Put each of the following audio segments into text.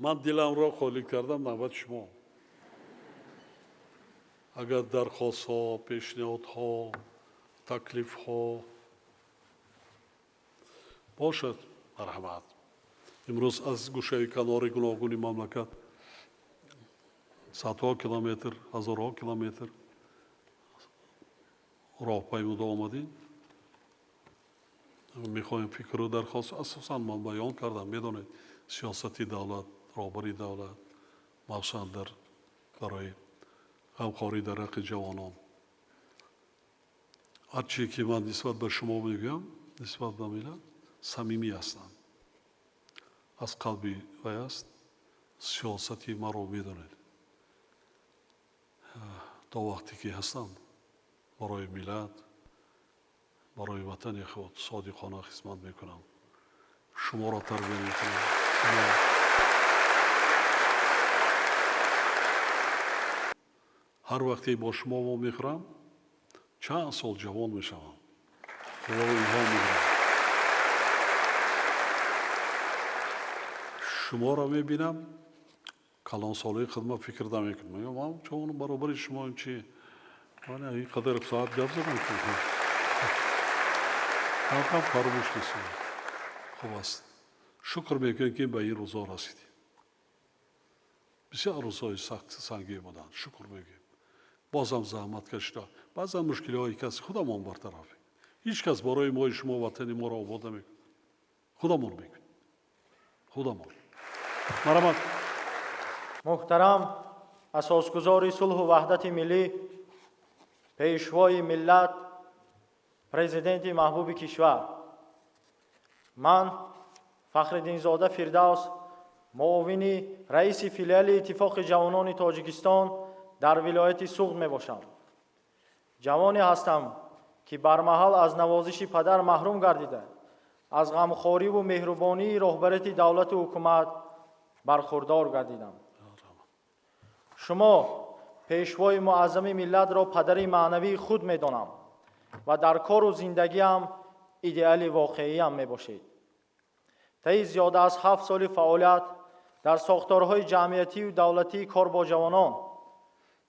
من دلمро خالی کردم نوبت شما. اگر درخواست‌ها، پیشنهادها، تکلیف‌ها باشد مرحمت. امروز از گوشه کنار گوناگون مملکت صدها کیلومتر، هزارها کیلومتر راه پیموده آمدیم. میخوایم فکر و درخواست اساساً من بیان کردم. میدونید سیاستی دولت، رهبری دولت مخصوصاً در برای همکاری در حق جوانان، هر چی که من نسبت به شما میگم نسبت به ملت صمیمی هستم، از قلبی وی است. سیاستی مرا میدونید تا وقتی که هستم برای ملت، برای وطن خود صادقانه خدمت میکنم. شما را تربیت میکنم. هر وقتی با شما ما میخورم چند سال جوان میشوم. خدا الهام میگیرم. شما را میبینم کلان سالی خدمت فکر نمیکنم. میگم ما چون برابر شما این چی؟ من این قدر ساعت گپ زدم که هم فراموش نیستم. خوب است. شکر میکنم که به این روزا رسیدیم. بسیار روزهای سخت سنگین بودند. شکر میگیم. بازم زحمت کشیده. بعضا مشکل‌های کسی خودمون برطرفه. هیچ کس برای ما شما وطن ما را آباد نمیکنه. خودمون میکنه. خودمون. مرحمت. محترم اساسگزار صلح و وحدت ملی، پیشوای ملت، پرزیدنت محبوب کشور، من فخرالدین زاده فردوس، معاون رئیس فیلیال اتفاق جوانان تاجیکستان در ولایت سوغد می باشم. جوانی هستم که برمحل از نوازش پدر محروم گردیده، از غمخواری و مهربانی رهبریت دولت و حکومت برخوردار گردیدم. شما پیشوای معظم ملت را پدر معنوی خود می دانم و در کار و زندگیم ایدئال واقعی هم می باشید. طی زیاده از 7 سال فعالیت در ساختارهای جمعیتی و دولتی کار با جوانان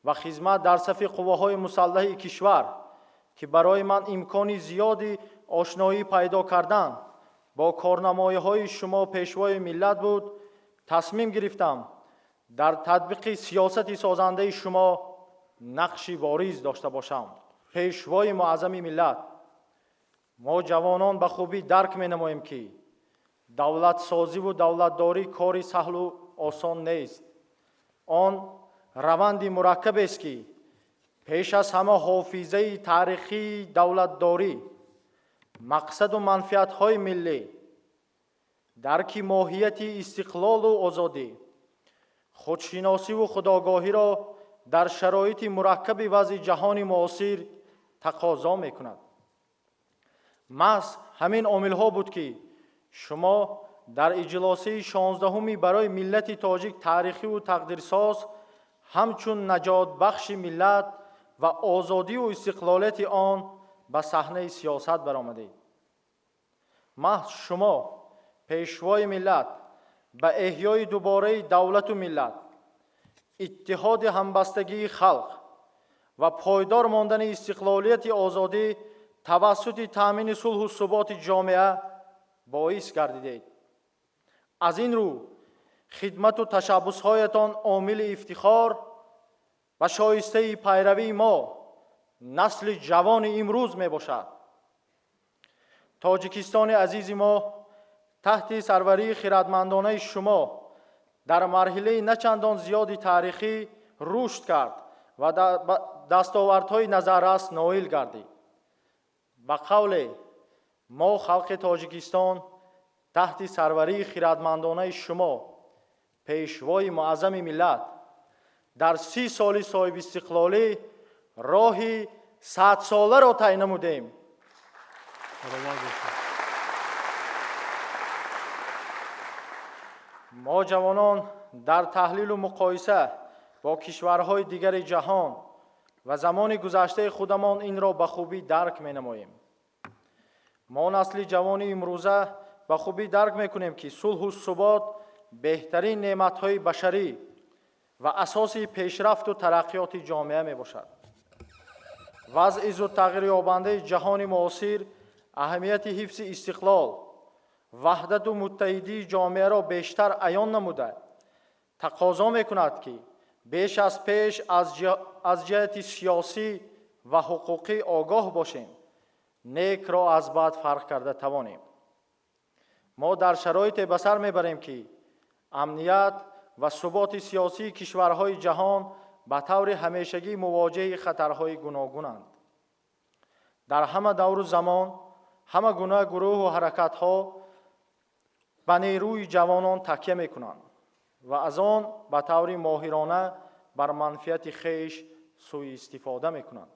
و خدمت در صف قواهای مسلح کشور که برای من امکان زیادی آشنایی پیدا کردن با کارنمایی‌های شما پیشوای ملت بود، تصمیم گرفتم در تطبیق سیاست سازنده شما نقشی بارز داشته باشم. پیشوای معظم ملت، ما جوانان به خوبی درک می نماییم که دولت سازی و دولتداری کاری سهل و آسان نیست. آن روندی مرکب است که پیش از همه حافظه تاریخی دولتداری، مقصد و منفعت‌های ملی، درک ماهیت استقلال و آزادی، خودشناسی و خودآگاهی را در شرایط مرکب وضع جهان معاصر تقاضا می‌کند. محض همین عامل‌ها بود که شما در اجلاس 16 برای ملت تاجیک تاریخی و تقدیرساز همچون نجات بخش ملت و آزادی و استقلالیت آن به صحنه سیاست برآمدید. محض شما پیشوای ملت به احیای دوباره دولت و ملت، اتحاد همبستگی خلق و پایدار ماندن استقلالیت آزادی توسط تامین صلح و ثبات جامعه باعث گردیدید. از این رو خدمت و تشبس‌هایتان عامل افتخار و شایسته پیروی ما نسل جوان امروز می باشد. تاجیکستان عزیز ما تحت سروری خردمندانه شما در مرحله نچندان زیادی تاریخی رشد کرد و دستاوردهای نظررس نائل گردید. به قول ما خلق تاجیکستان تحت سروری خردمندانه شما پیشوای معظم ملت در 30 سال صاحب استقلالی راهی 100 ساله را طی نمودیم. ما جوانان در تحلیل و مقایسه با کشورهای دیگر جهان و زمان گذشته خودمان این را به خوبی درک می نماییم. ما نسل جوان امروزه به خوبی درک می کنیم که صلح و ثبات بهترین نعمت‌های بشری و اساس پیشرفت و ترقیات جامعه میباشد. وضع زود تغییر یابنده جهان معاصر اهمیت حفظ استقلال، وحدت و متحدی جامعه را بیشتر عیان نموده تقاضا میکند که بیش از پیش از جهت سیاسی و حقوقی آگاه باشیم، نیک را از بد فرق کرده توانیم. ما در شرایط به سر میبریم که امنیت و ثبات سیاسی کشورهای جهان به طور همیشگی مواجه خطرهای گوناگونند. در همه دور و زمان همه گونه گروه و حرکت‌ها به نیروی جوانان تکیه می‌کنند و از آن به طور ماهرانه بر منفعت خویش سوء استفاده می‌کنند.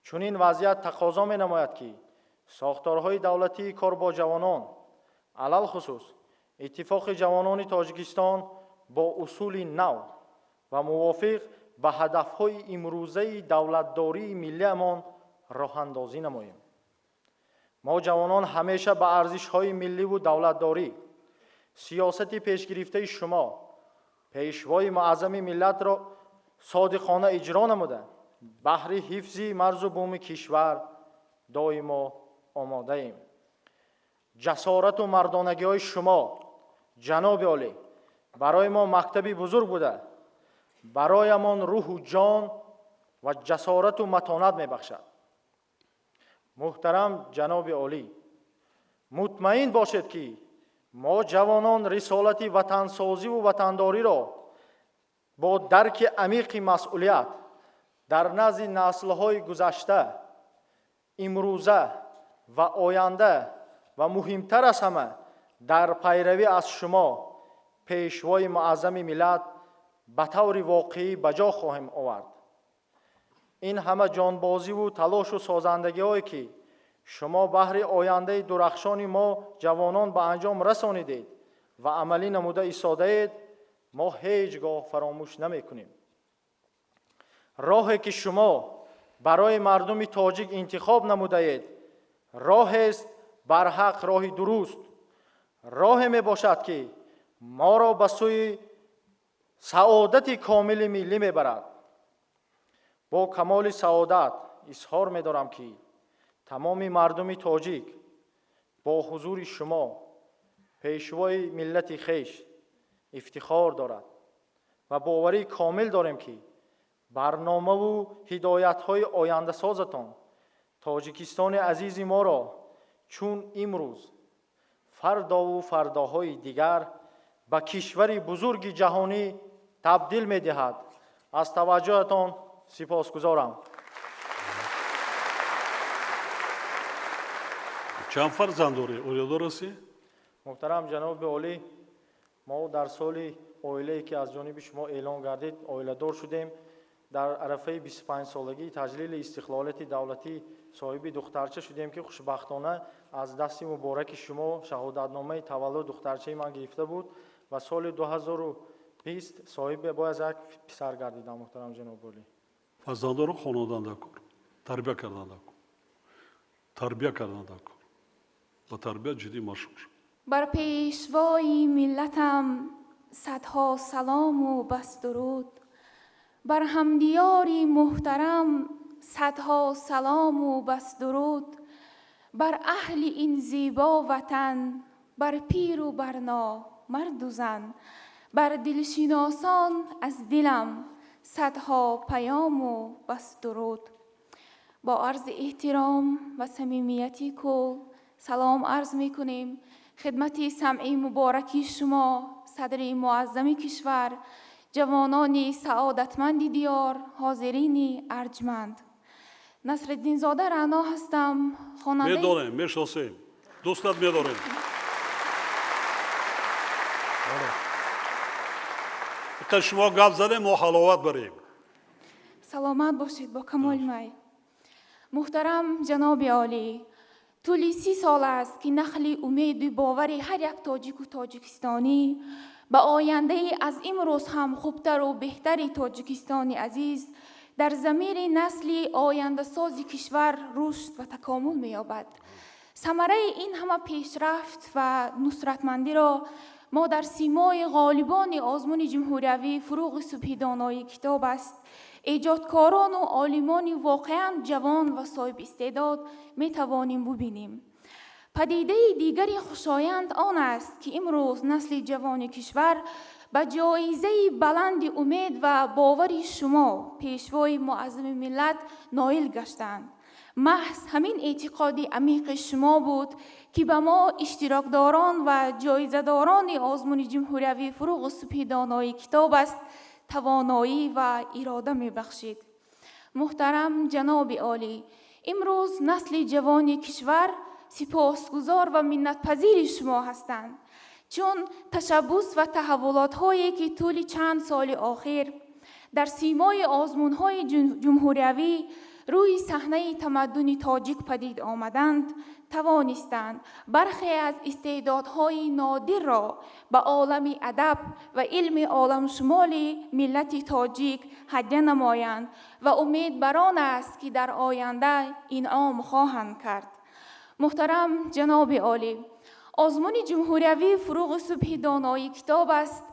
چون این وضعیت تقاضا می‌نماید که ساختارهای دولتی کار با جوانان، علل خصوص اتفاق جوانان تاجیکستان با اصول نو و موافق به هدف‌های امروزه دولتداری ملیمان راه اندازی نماییم. ما جوانان همیشه به ارزش‌های ملی و دولتداری، سیاست پیشگرفته شما پیشوای معظم ملت را صادقانه اجرا نموده بهر حفظ مرز و بوم کشور دائما آماده ایم. جسارت و مردانگی های شما جناب عالی برای ما مکتبی بزرگ بوده، برایمان روح و جان و جسارت و متانت می بخشد. محترم جناب عالی، مطمئن باشید که ما جوانان رسالت وطنسازی و وطنداری را با درک عمیق مسئولیت در نزد نسل‌های گذشته، امروزه و آینده و مهمتر از همه در پیروی از شما پیشوای معظم ملت به طور واقعی بجا خواهیم آورد. این همه جانبازی و تلاش و سازندگی هایی که شما بهر آینده درخشان ما جوانان به انجام رسانیدید و عملی نموده ایستاده اید، ما هیچگاه فراموش نمی کنیم. راهی که شما برای مردم تاجیک انتخاب نموده اید راه است بر حق، راه درست، راه می باشد که ما را به سوی سعادت کامل ملی می برد. با کمال سعادت اظهار می دارم که تمام مردم تاجیک با حضور شما پیشوای ملت خویش افتخار دارد و باوری کامل داریم که برنامه و هدایت های آینده سازتان تاجیکستان عزیز ما را چون امروز فردا و فرداهای دیگر به کشوری بزرگ جهانی تبدیل می دهد. از توجهتان سپاسگزارم. چند فرزند داری؟ اولیادار هستی؟ محترم جناب عالی، ما در سال اویله‌ای که از جانب شما اعلان گردید اولیادار شدیم. در عرفه 25 سالگی تجلیل استقلالیت دولتی صاحب دخترچه شدیم که خوشبختانه از دست مبارک شما شهادتنامه تولد دخترچه من گرفته بود و سال 2020 صاحب باید یک پسر گردیدم. محترم جناب عالی، فرزندان رو خانواده کن، تربیت کردن کن، با تربیت جدی مشغول. بر پیشوای ملتم صدها سلام و بس درود، بر همدیاری محترم صدها سلام و بس درود، بر اهل این زیبا وطن، بر پیر و بر مرد و زن، بر دلشناسان از دلم صدها پیام و بس درود. با عرض احترام و صمیمیتی کل سلام عرض می کنیم خدمت سمعی مبارکی شما صدر معظم کشور، جوانان سعادتمند دیار، حاضرین ارجمند. نصرالدین زاده رعنا هستم، خواننده. میدونیم، میشناسیم، دوستت میداریم. که شما گپ زدیم ما حلاوت بریم. سلامت باشید با کمال می. محترم جناب عالی، طول 30 سال است که نخل امید و باوری هر یک تاجیک و تاجیکستانی به آینده از امروز هم خوبتر و بهتری تاجیکستانی عزیز در ضمیر نسل آینده ساز کشور رشد و تکامل می‌یابد. ثمره این همه پیشرفت و نصرتمندی را ما در سیمای غالبان آزمون جمهوریوی فروغ صبحی دانایی کتاب است. ایجادکاران و عالمان واقعا جوان و صاحب استعداد می توانیم ببینیم. پدیده دیگری خوشایند آن است که امروز نسل جوان کشور به جایزه بلند امید و باور شما پیشوای معظم ملت نائل گشتند. محض همین اعتقادی عمیق شما بود که به ما اشتراکداران و جایزه‌داران آزمون جمهوریوی فروغ صبحی دانایی کتاب است توانایی و اراده می بخشید. محترم جناب عالی، امروز نسل جوان کشور سپاسگزار و منتپذیر شما هستند، چون تشبث و تحولات هایی که طول چند سال آخر در سیمای آزمون های جمهوریوی روی صحنه تمدن تاجیک پدید آمدند توانستند برخی از استعدادهای نادر را به عالم ادب و علم عالم شمال ملت تاجیک هدیه نمایند و امید بر آن است که در آینده انعام خواهند کرد. محترم جناب عالی، آزمون جمهوریوی فروغ صبحی دانایی کتاب است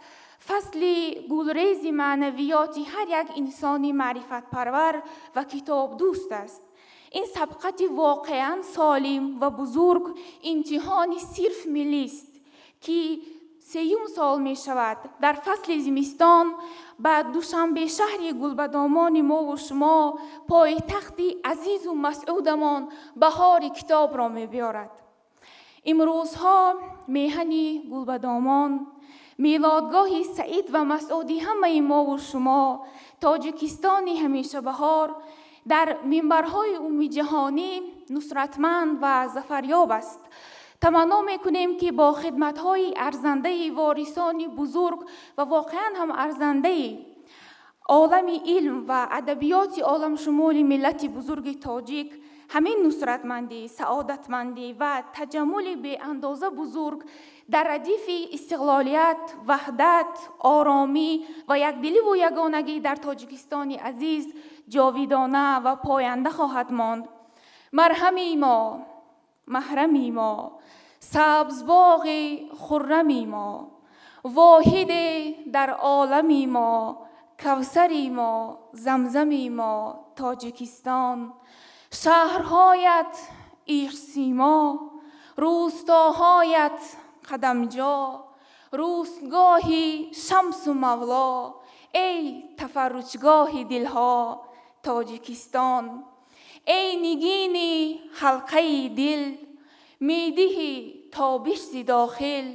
فصل گلریز معنویات هر یک انسانی معرفت پرور و کتاب دوست است. این سبقت واقعا سالم و بزرگ امتحان صرف ملی است که 3 سال می شود در فصل زمستان به دوشنبه شهر گلبدامان ما و شما پایتخت عزیز و مسعودمان بهار کتاب را می بیارد. امروزها میهن گلبدامان، میلادگاه سعید و مسعودی همه ما و شما، تاجیکستان همیشه بهار در منبرهای عمومی جهانی نصرتمند و ظفریاب است. تمنا میکنیم که با خدمت‌های ارزنده وارثان بزرگ و واقعا هم ارزنده عالم علم و ادبیات عالم شمول ملت بزرگ تاجیک همین نصرتمندی، سعادتمندی و تجمل به اندازه بزرگ در ردیف استقلالیت، وحدت، آرامی و یکدلی و یگانگی در تاجیکستان عزیز جاویدانه و پاینده خواهد ماند. مرهمی ما، محرمی ما، سبزباغ خرمی ما، واحد در عالمی ما، کوثری ما، زمزمی ما، تاجیکستان. شهرهایت ایرسیما، روستاهایت قدمجا، روستگاهی شمس و مولا، ای تفرجگاه دلها تاجیکستان. ای نگین حلقه دل، میدهی تابش ز داخل،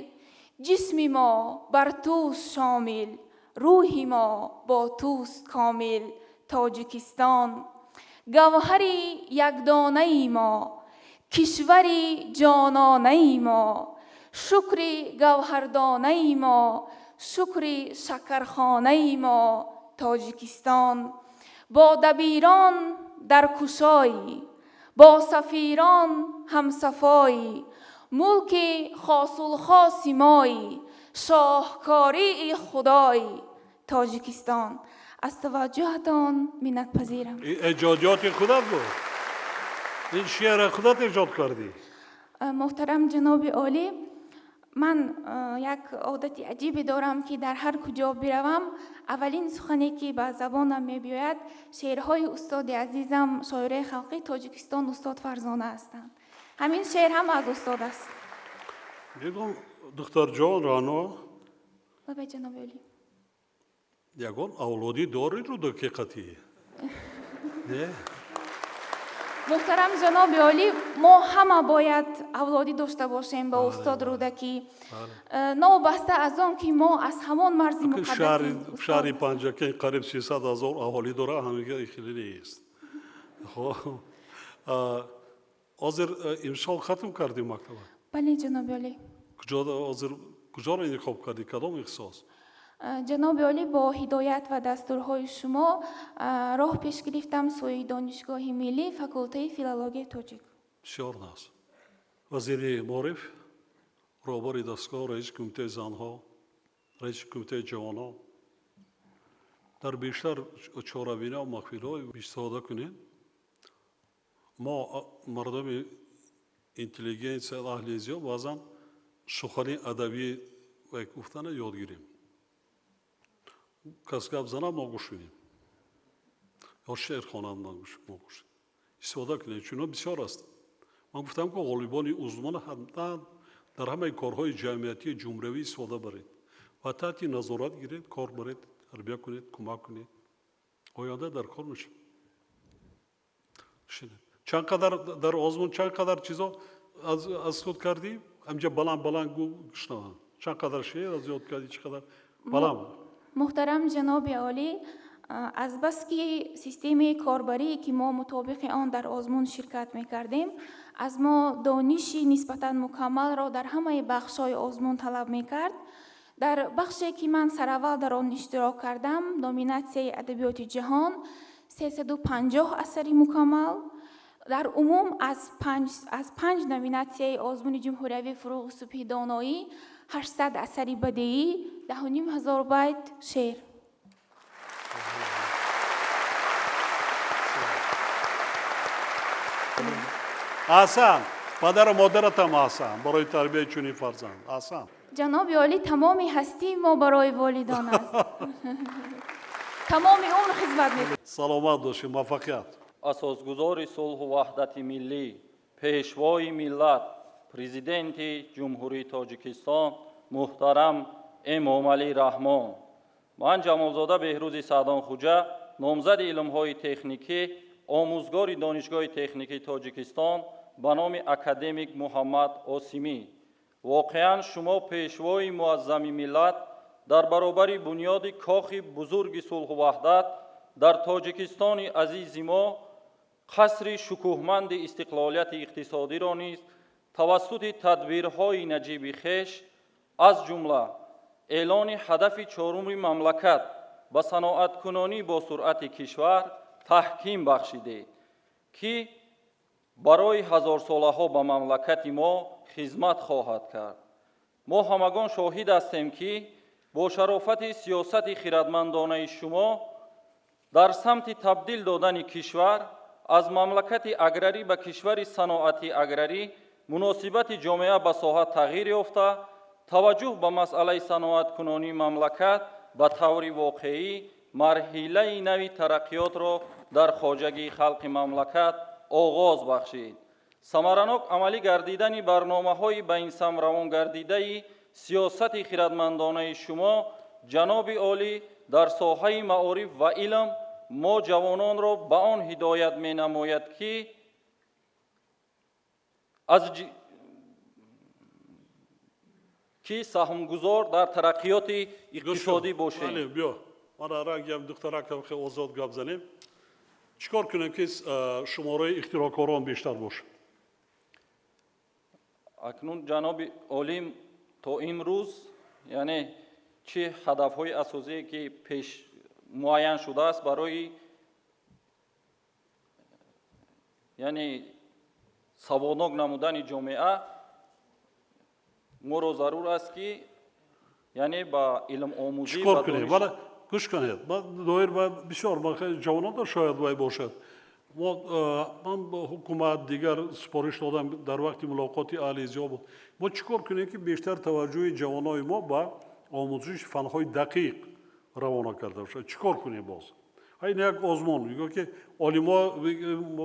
جسم ما بر توست شامل، روح ما با توست کامل تاجیکستان. گوهری یکدانه ای ما، کشوری جانانه ای ما، شکری گوهردانه ای ما، شکری شکرخانه ای ما تاجیکستان. با دبیران در کشایی، با سفیران همصفایی، ملک خاص الخاص مایی، شاهکاری خدایی تاجیکستان. از توجهتان منتپذیرم. ایجادیات خودت بود؟ این شعر خودت ایجاد کردی؟ محترم جناب عالی، من یک عادت عجیبی دارم که در هر کجا بروم اولین سخنی که به زبانم می بیاید شعرهای استاد عزیزم شاعر خلقی تاجیکستان استاد فرزانه هستند. همین شعر هم از استاد است. میگم دختر جان رانو بله جناب عالی. یگان اولادی داری رو دقیقتی؟ نه؟ محترم جناب عالی، ما همه باید اولادی داشته باشیم به استاد رودکی. نوبسته از آن که ما از همان مرز مقدس شهری پنجکین قریب 300,000 اهالی داره، همه خیلی نیست. خب حاضر امسال ختم کردی مکتب؟ بله جناب عالی. کجا را انتخاب کردی؟ کدام اختصاص؟ جناب عالی با هدایت و دستورهای شما راه پیش گرفتم سوی دانشگاه ملی فاکولته فیلولوژی تاجیک. بسیار ناز. وزیر معارف، رهبر دستگاه، رئیس کمیته زنها، رئیس کمیته جوانان، در بیشتر چهاربینه و مخفی‌های استفاده کنید. ما مردم اینتلیگنس اهل زیاد بعضا سخن ادبی و گفتن یاد گیریم. کس گپ زنم ما گوش کنیم. یا شعر خوانند ما گوش کنیم. استفاده کنیم. چون بسیار است. من گفتم که غالبان عضوان حتما در همه کارهای جمعیتی جمهوری استفاده برید و تحت نظارت گیرید، کار برید، تربیت کنید، کمک کنید. آینده در کار میشه. چند قدر در آزمون چند قدر چیزا از خود کردیم؟ همجا بلند گوشنوان. چند قدر شعر از یاد کردی؟ چقدر بلند؟ محترم جناب عالی، از بس که سیستم کاربری که ما مطابق آن در آزمون شرکت میکردیم، از ما دانشی نسبتاً مکمل را در همه بخش‌های آزمون طلب میکرد. در بخشی که من سراول در آن اشتراک کردم، نومیناسیون ادبیات جهان 350 اثری مکمل. در عموم از پنج نومیناسیون آزمون جمهوری فروغ صبحی دانایی 800 اثری بدیعی، 10,500 بیت شعر. آسان. پدر و مادرت هم آسان برای تربیت چنین فرزند. آسان. جناب عالی، تمامی هستی ما برای والدان است. تمام اون خدمت می‌کنیم. سلامت باشید. موفقیت. اساسگزار صلح و وحدت ملی، پیشوای ملت، پرزیدنت جمهوری تاجیکستان محترم امام علی رحمان. من جمالزاده بهروز سعدانخوجا، نامزد علم‌های تکنیکی، آموزگار دانشگاه تکنیکی تاجیکستان به نام اکادمیک محمد آسیمی. واقعاً شما پیشوای معظم ملت در برابر بنیاد کاخ بزرگ صلح و وحدت در تاجیکستان عزیز ما قصر شکوهمند استقلالیت اقتصادی را نیز توسط تدبیرهای نجیب خویش از جمله اعلان هدف چهارم مملکت به صنعت‌کنانی با سرعت کشور تحکیم بخشیده که برای هزار ساله ها به مملکت ما خدمت خواهد کرد. ما همگان شاهد هستیم که با شرافت سیاست خردمندانه شما در سمت تبدیل دادن کشور از مملکت اگراری به کشور صنعتی اگراری مناسبت جامعه به ساحت تغییر یافته، توجه به مسئله صنعت کنانی مملکت به طور واقعی مرحله نوی ترقیات را در خواجگی خلق مملکت آغاز بخشید. ثمرناک عملی گردیدن برنامه‌های به این سم روان گردیده سیاست خردمندانه شما جناب عالی در ساحه معارف و علم ما جوانان را به آن هدایت می نماید که سهمگذار در ترقیات اقتصادی باشیم. بیا من رنگم دخترک که آزاد گپ زنیم. چیکار کنیم که شماره اختراعکاران بیشتر باشه؟ اکنون جناب عالی تا امروز یعنی چه هدف‌های اساسی که پیش معین شده است برای یعنی سوادناک نمودن جامعه ما را ضرور است که یعنی با علم آموزی چیکار کنیم؟ ولی گوش کنید. من دایر و بسیار جوانان در شاید وای باشد. من با حکومت دیگر سپارش دادم در وقت ملاقات اهلیزیا بود. ما چیکار کنیم که بیشتر توجه جوانای ما با آموزش فنهای دقیق روانه کرده باشد؟ چیکار کنیم باز؟ این یک آزمون میگه که عالما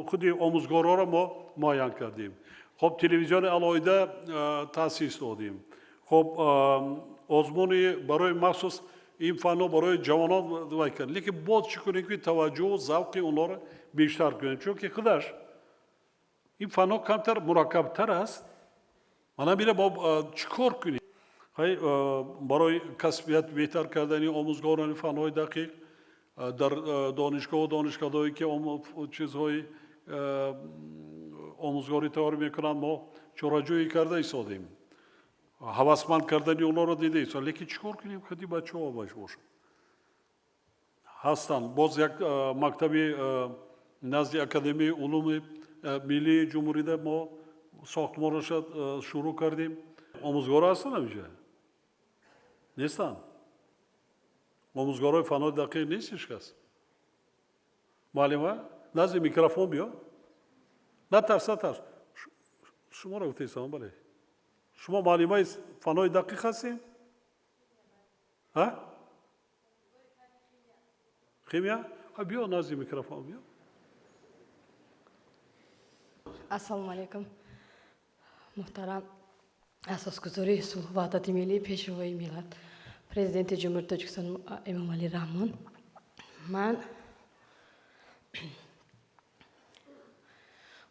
خود آموزگارا را ما معین کردیم. خب تلویزیون علایده تاسیس دادیم. خب آزمون برای مخصوص این فنا برای جوانان وای کرد. لیکن باز چی کنیم که توجه و ذوق اونا را بیشتر کنیم؟ چون که خودش این فنا کمتر مرکب‌تر است. من میره با چیکار کنیم؟ برای کسبیت بهتر کردن آموزگاران فنهای دقیق در دانشگاه و دانشکدهایی که چیزهای آموزگاری تیار میکنند ما چراجویی کرده ایستادیم. هوسمند کردن اونا را دیده ایستاد. لیکن چیکار کنیم که بچه ها باشه؟ هستن. باز یک مکتبی نزد اکادمی علوم ملی جمهوری ده ما ساختمانش شروع کردیم. آموزگارا هستن اینجا؟ نیستن. آموزگارای فنهای دقیق نیستش کس. معلمه نزد میکروفون بیا. نه ترس. شما را گفتید سلام بله. شما معلمه فنهای دقیق هستین؟ ها خیمیا بیا نزدی میکروفون بیا ассалому алайкум. Муҳтарам асосгузори сулҳ ваҳдати миллӣ, пешвои миллат, президенти ҷумҳурии Тоҷикистон Эмомалӣ Раҳмон. Ман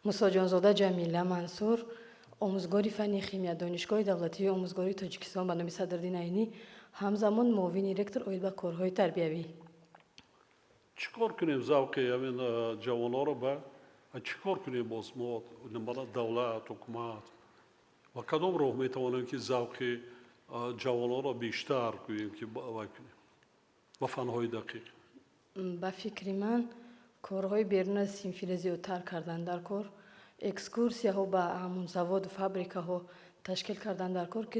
Мусо Ҷонзода Ҷамила Мансур, омӯзгори фанни химия, донишгоҳи давлатии омӯзгории Тоҷикистон ба номи Садриддин Айнӣ, ҳамзамон муовини ректор оид ба корҳои тарбиявӣ. چی کار کنیم زوقی همین جوانها رو به چی کار کنیم باز ما نمبر دولت حکومت و کدام راه میتوانیم که زوقی جوانها رو بیشتر کنیم که بکنیم با فنهای دقیق ба фикри ман корҳои берун аз синфиро зиёдтар кардан дар кор, экскурсияҳо ба ҳамун заводу фабрикаҳо ташкил кардан дар кор, ки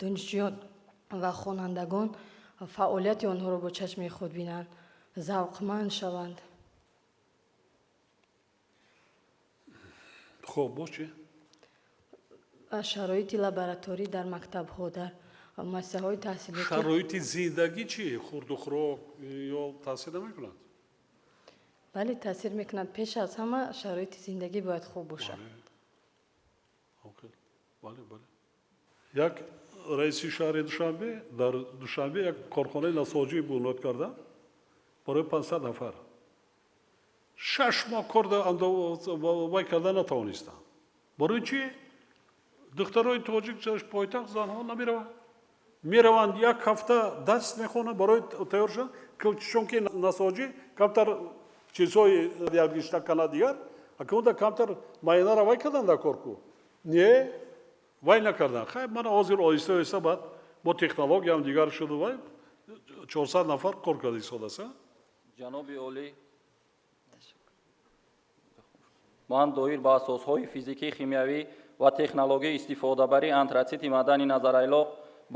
донишҷӯён ва хонандагон фаъолияти онҳоро бо чашми худ бинанд, завқманд шаванд. خب باشه шароити лабораторӣ дар мактабҳо, дар муассисаҳои таҳсилотӣ. شرایط زندگی چی خورد و خوراک یا تاثیر نمیکنند бале таъсир мекунад. пеш аз ҳама шароити зиндагӣ бояд хуб бошад. اوکی بله بله یک رئیس شهر دوشنبه در دوشنبه یک کارخانه نساجی بنیاد کردن برای 500 نفر 6 ماه کار وای کردن نتوانستند برای چی دخترای تاجیک پایتخت زنها نمیروند میروند یک هفته دست میخوانند برای تیار شدن چون که نساجی کمتر چیزهای یادگیرش کنه دیگر اکنون کمتر معاینه را وای کردن در کار کو نه وای نکردن خیلی من حاضر آیسته آیسته بعد با تکنولوژی هم دیگر شده وای 400 نفر کار کرده ساده است ҷаноби олӣ ман доир ба асосҳои физикӣ химиявӣ ва технологияи истифодабарии антрацити маъдани назарайлоқ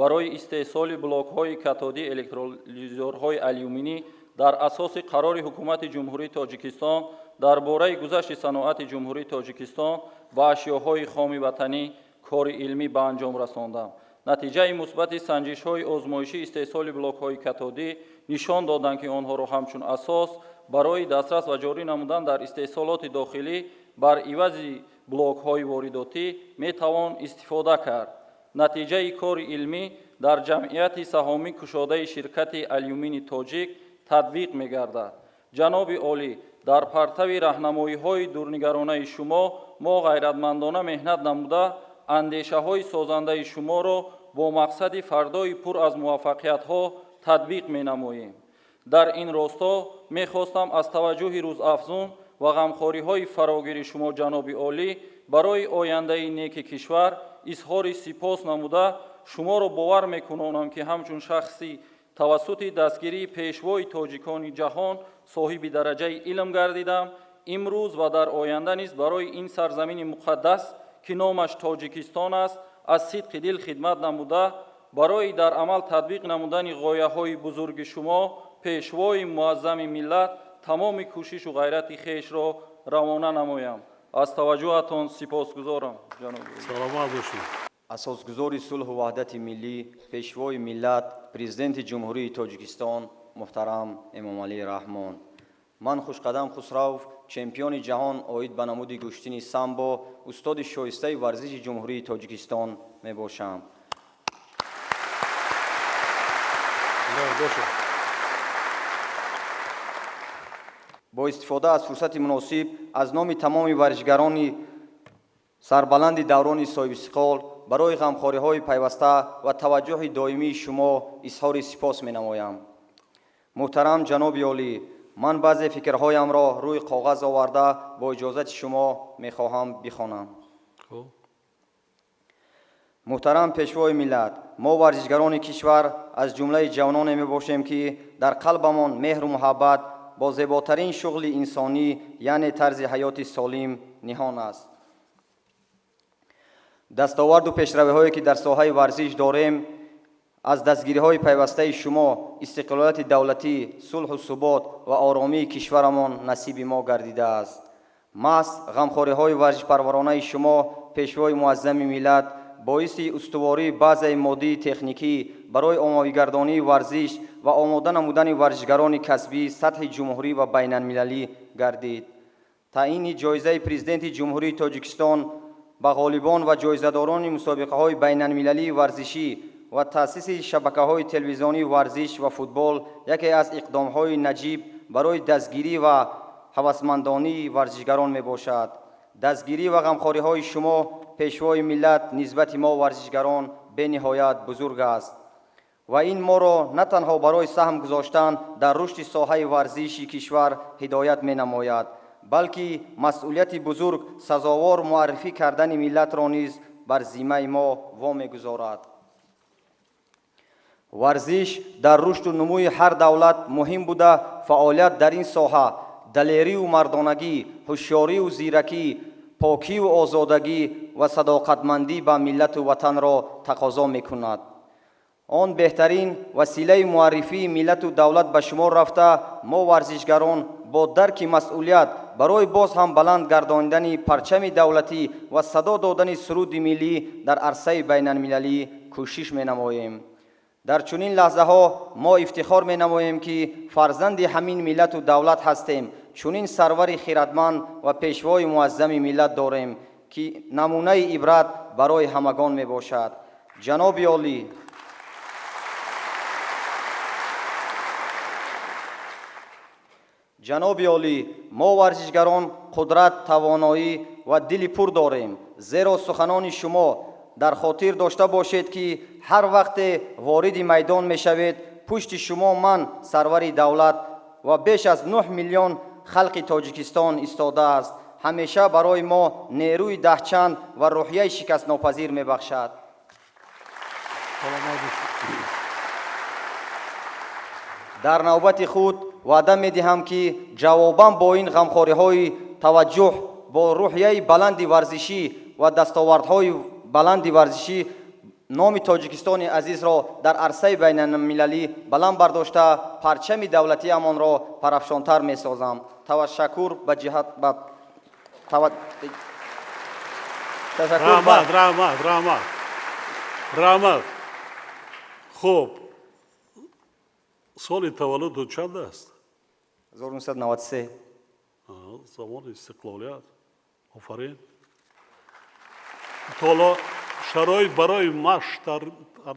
барои истеҳсоли блокҳои катодӣ электролизорҳои алюминӣ дар асоси қарори ҳукумати ҷумҳурии Тоҷикистон дар бораи гузашти саноати ҷумҳурии Тоҷикистон ба ашёҳои хоми ватанӣ кори илмӣ ба анҷом расондам. натиҷаи мусбати санҷишҳои озмоишӣ истеҳсоли блокҳои катодӣ нишон доданд, ки онҳоро ҳамчун асос барои дастрас ва ҷорӣ намудан дар истеҳсолоти дохилӣ бар ивази блокҳои воридотӣ метавон истифода кард. натиҷаи кори илмӣ дар ҷамъияти саҳомӣ кушодаи ширкати алюмини тоҷик татбиқ мегардад. ҷаноби олӣ, дар партави раҳнамоиҳои дурнигаронаи шумо мо ғайратмандона меҳнат намуда андешаҳои созандаи шуморо бо мақсади фардои пур аз муваффақиятҳо татбиқ менамоем. дар ин росто мехостам аз таваҷҷӯҳи рӯзафзун ва ғамхориҳои фарогири шумо ҷаноби олӣ барои ояндаи неки кишвар изҳори сипос намуда шуморо бовар мекунонам, ки ҳамчун шахси тавассути дастгирии пешвои тоҷикони ҷаҳон соҳиби дараҷаи илм гардидам. имрӯз ва дар оянда низ барои ин сарзамини муқаддас, ки номаш Тоҷикистон аст, аз сидқи дил хидмат намуда барои дар амал татбиқ намудани ғояҳои бузурги шумо пешвои муаззами миллат тамоми кӯшишу ғайрати хешро равона намоям. аз таваҷҷӯҳатон сипосгузорам. саломат бошед. асосгузори сулҳу ваҳдати миллӣ, пешвои миллат, президенти ҷумҳурии Тоҷикистон муҳтарам Эмомалӣ Раҳмон. ман Хушқадам Хусрав, чемпиони ҷаҳон оид ба намуди гӯштини самбо, устоди шоистаи варзиши ҷумҳурии Тоҷикистон мебошам. бо истифода аз фурсати муносиб аз номи тамоми варзишгарони сарбаланди даврони соҳибистиқлол барои ғамхориҳои пайваста ва таваҷҷӯҳи доимии шумо изҳори сипос менамоям. муҳтарам ҷаноби олӣ, ман баъзе фикрҳоямро рӯи коғаз оварда бо иҷозати шумо мехоҳам бихонам. муҳтарам пешвои миллат, мо варзишгарони кишвар аз ҷумлаи ҷавононе мебошем, ки дар қалбамон меҳру муҳаббат бо зеботарин шуғли инсонӣ, яъне тарзи ҳаёти солим ниҳон аст. дастоварду пешравиҳое ки дар соҳаи варзиш дорем, аз дастгириҳои пайвастаи шумо истиқлолияти давлатӣ, сулҳу субот ва оромии кишварамон насиби мо гардидааст. маҳз ғамхориҳои варзишпарваронаи шумо пешвои муаззами миллат боиси устувории базаи моддии техникӣ барои оммавигардонии варзиш ва омода намудани варзишгарони касбии сатҳи ҷумҳурӣ ва байналмилалӣ гардид. таъини ҷоизаи президенти ҷумҳурии Тоҷикистон ба ғолибон ва ҷоизадорони мусобиқаҳои байналмилалии варзишӣ ва таъсиси шабакаҳои телевизионии варзиш ва футбол яке аз иқдомҳои наҷиб барои дастгирӣ ва ҳавасмандонии варзишгарон мебошад. дастгирӣ ва ғамхориҳои шумо пешвои миллат нисбати мо варзишгарон бениҳоят бузург аст ва ин моро на танҳо барои саҳм гузоштан дар рушди соҳаи варзиши кишвар ҳидоят менамояд, балки масъулияти бузург сазовор муаррифӣ кардани миллатро низ бар зиммаи мо вомегузорад. варзиш дар рушду нумӯи ҳар давлат муҳим буда, фаъолият дар ин соҳа далерию мардонагӣ, ҳушёрию зиракӣ, покию озодагӣ ва садоқатмандӣ ба миллату ватанро тақозо мекунад. он беҳтарин василаи муаррифии миллату давлат ба шумор рафта, мо варзишгарон бо дарки масъулият барои боз ҳам баланд гардонидани парчами давлатӣ ва садо додани суруди миллӣ дар арсаи байналмилалӣ кӯшиш менамоем. дар чунин лаҳзаҳо мо ифтихор менамоем, ки фарзанди ҳамин миллату давлат ҳастем. чунин сарвари хиратманд ва пешвои муаззами миллат дорем, ки намунаи ибрат барои ҳамагон мебошад. ҷаноби олӣ, мо варзишгарон қудрат, тавоноӣ ва дили пур дорем. зеро суханони шумо дар хотир дошта бошед, ки ҳар вақте вориди майдон мешавед, пушти шумо ман, сарвари давлат ва беш аз 9 миллион халқи Тоҷикистон истодааст. ҳамеша барои мо нерӯи даҳчанд ва рӯҳияи шикастнопазир мебахшад. дар навбати худ ваъда медиҳам, ки ҷавобан бо ин ғамхориҳои таваҷҷӯҳ бо рӯҳияи баланди варзишӣ ва дастовардҳои баланди варзишӣ номи Тоҷикистони азизро дар арсаи байналмилалӣ баланд бардошта, парчами давлатиамонро парафшонтар месозам. тавашшакур ба ҷиҳат ба раҳмат. хуб, соли таваллуду чанд аст? 1993. замони истиқлолият. офарин. толо шароит барои машқ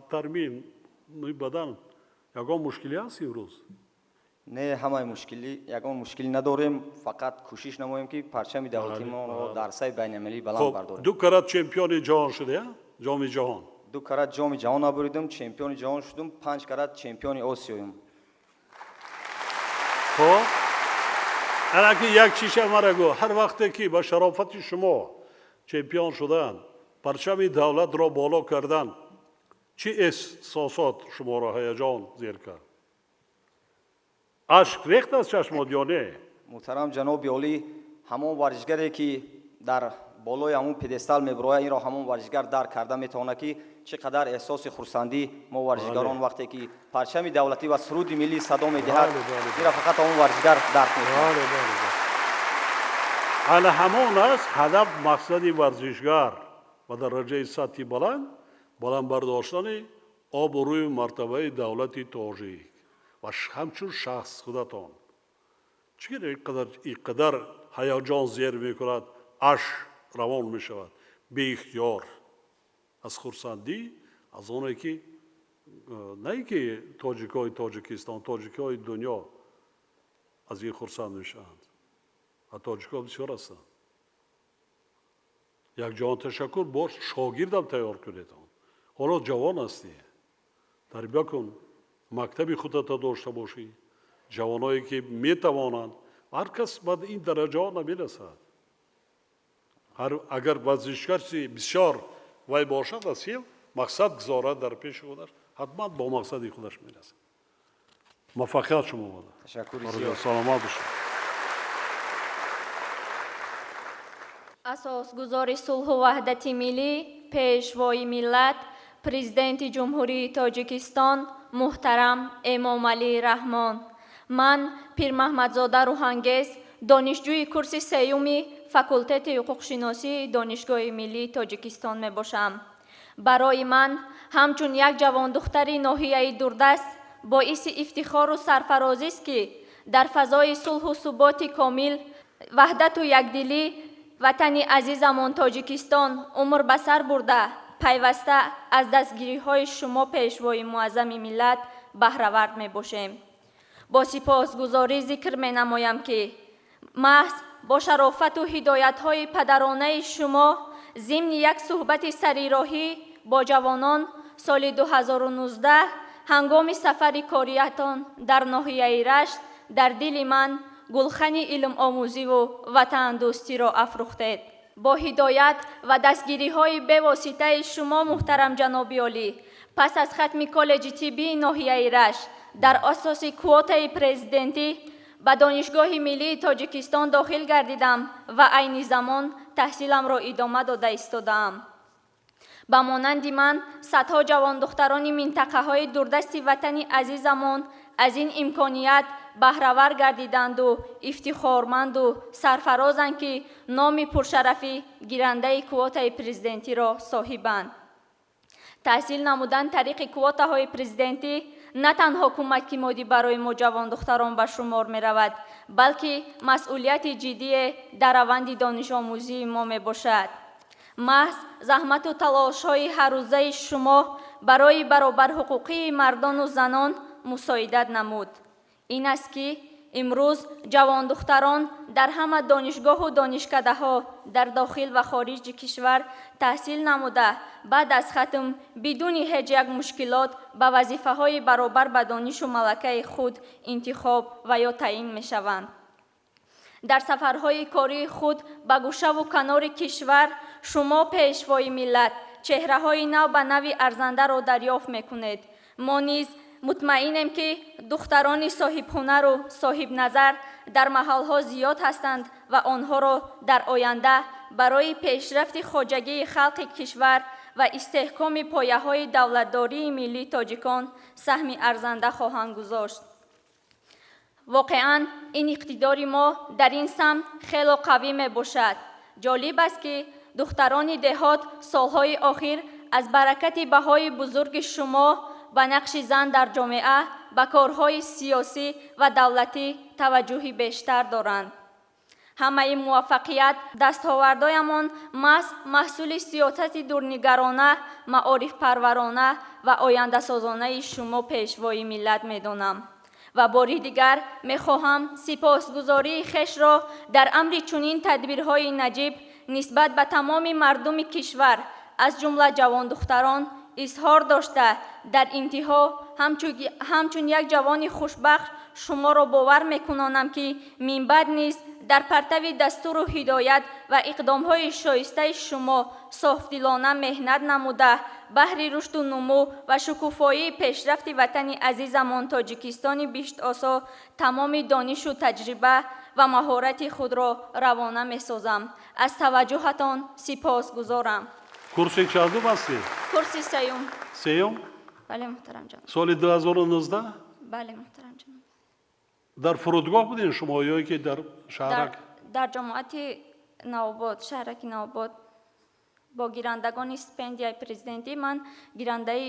тармин бадан ягон мушкилӣ аст имрӯз? не ҳамаи мушкилӣ, ягон мушкилӣ надорем, фақат кӯшиш намоем, ки парчами давлатимонро дар арсаи байналмилалӣ баланд бардорем. 2 карат чемпиони ҷаҳон шудая? ҷоми ҷаҳон? 2 карат ҷоми ҷаҳон набуридам, чемпиони ҷаҳон шудам, 5 карат чемпиони Осиём. خب الکی یک چیشه مرا گو هر وقتی که با شرافت شما چمپیون شدن پرچم دولت را بالا کردن چه احساسات شما را هیجان زیر کرد؟ اشک ریخت از چشمات یا نه؟ محترم جناب عالی، همون ورزشگری که در بالای همون پدستال میبروه این را همون ورزشگر درک کرده میتونه که چقدر احساس خرسندی ما ورزشگران وقتی که پرچم دولتی و سرود ملی صدا میدهد این را فقط همون ورزشگر درک میکنه. حالا همون است هدف مقصد ورزشگر و درجه سطحی بلند برداشتن آبروی مرتبه دولت تاجیک و همچون شخص خودتان چرا اینقدر هیجان زیر میکند اش روان میشود بی اختیار از خرسندی از اونایی که نه که تاجیکای تاجیکستان تاجیکای دنیا از این خرسند میشوند و تاجیکا بسیار هستند یک جهان تشکر باش شاگردم تیار کنید حالا جوان هستی تربیت کن مکتبی خودت داشته باشی جوانایی که میتوانند هر کس بعد این درجه ها نمیرسد اگر ورزشکاری بسیار وای باشد اصیل مقصد گذارد در پیش خودش حتما با مقصدی خودش میرسد موفقیت شما باد تشکر سلامت باشید اساسگزار صلح و وحدت ملی پیشوای ملت президенти ҷумҳурии Тоҷикистон муҳтарам Эмомалӣ Раҳмон. Ман Пирмаҳмадзода Рӯҳангез, донишҷӯи курси сеюми факултети ҳуқуқшиносии Донишгоҳи миллии Тоҷикистон мебошам. барои ман ҳамчун як ҷавондухтари ноҳияи дурдаст боиси ифтихору сарфарозист ки дар фазои сулҳу суботи комил ваҳдату якдилӣ ватани азизамон Тоҷикистон умр ба сар бурда пайваста аз дастгириҳои шумо пешвои муаззами миллат баҳравард мебошем. бо сипосгузорӣ зикр менамоям ки маҳз бо шарофату ҳидоятҳои падаронаи шумо зимни як суҳбати сарироҳӣ бо ҷавонон соли 2019 ҳангоми сафари кориятон дар ноҳияи Рашт дар дили ман гулхани илмомӯзиву ватандӯстиро афрӯхтед. бо ҳидоят ва дастгириҳои бевоситаи шумо муҳтарам ҷаноби олӣ пас аз хатми коллеҷи тиббии ноҳияи Рашт дар асоси квотаи президентӣ ба Донишгоҳи Миллии Тоҷикистон дохил гардидам ва айни замон таҳсиламро идома дода истодаам. ба монанди ман садҳо ҷавондухтарони минтақаҳои дурдасти ватани азизамон аз ин имконият баҳравар гардиданду ифтихорманду сарфарозанд ки номи пуршарафи гирандаи квотаи президентиро соҳибанд. таҳсил намудан тариқи квотаҳои президентӣ на танҳо кӯмаки моддӣ барои мо ҷавондухтарон ба шумор меравад, балки масъулияти ҷиддие дар раванди донишомӯзии мо мебошад. маҳз заҳмату талошҳои ҳаррӯзаи шумо барои баробарҳуқуқии мардону занон мусоидат намуд. ин аст ки имрӯз ҷавондухтарон дар ҳама донишгоҳу донишкадаҳо дар дохил ва хориҷи кишвар таҳсил намуда баъд аз хатм бидуни ҳеҷ як мушкилот ба вазифаҳои баробар ба донишу малакаи худ интихоб ва ё таъин мешаванд. дар сафарҳои кории худ ба гӯшаву канори кишвар шумо пешвои миллат чеҳраҳои нав ба нави арзандаро дарёфт мекунед. мо низ мутмаинем ки духтарони соҳибҳунару соҳибназар дар маҳалҳо зиёд ҳастанд ва онҳоро дар оянда барои пешрафти хоҷагии халқи кишвар ва истеҳкоми пояҳои давлатдории миллии тоҷикон саҳми арзанда хоҳанд гузошт. воқеан ин иқтидори мо дар ин самт хело қавӣ мебошад. ҷолиб аст ки духтарони деҳот солҳои охир аз баракати баҳои бузурги шумо ба нақши зан дар ҷомеа ба корҳои сиёсӣ ва давлатӣ таваҷҷӯҳи бештар доранд. ҳамаи муваффақият дастовардоямон маҳз маҳсули сиёсати дурнигарона, маорифпарварона ва ояндасозонаи шумо пешвои миллат медонам. ва бори дигар мехоҳам сипосгузории хешро дар амри чунин тадбирҳои наҷиб нисбат ба тамоми мардуми кишвар аз ҷумла ҷавондухтарон изҳор дошта дар интиҳо ҳамчун як ҷавони хушбахш шуморо бовар мекунонам ки минбаъд низ дар партави дастуру ҳидоят ва иқдомҳои шоистаи шумо софдилона меҳнат намуда баҳри рушду нумӯ ва шукуфоии пешрафти ватани азизамон Тоҷикистони биштосо тамоми донишу таҷриба ва маҳорати худро равона месозам. аз таваҷҷӯҳатон сипосгузорам. курси чандум ҳастӣ? курси сеюм. сеюм? бале муҳтарам ҷаноб. соли 2019? бале муҳтарам ҷаноб. дар фурудгоҳ будин шумо ё ки дар шаҳрак? дар ҷомоати Навобод, шаҳраки Навобод бо гирандагони стипендияи президентӣ ман гирандаи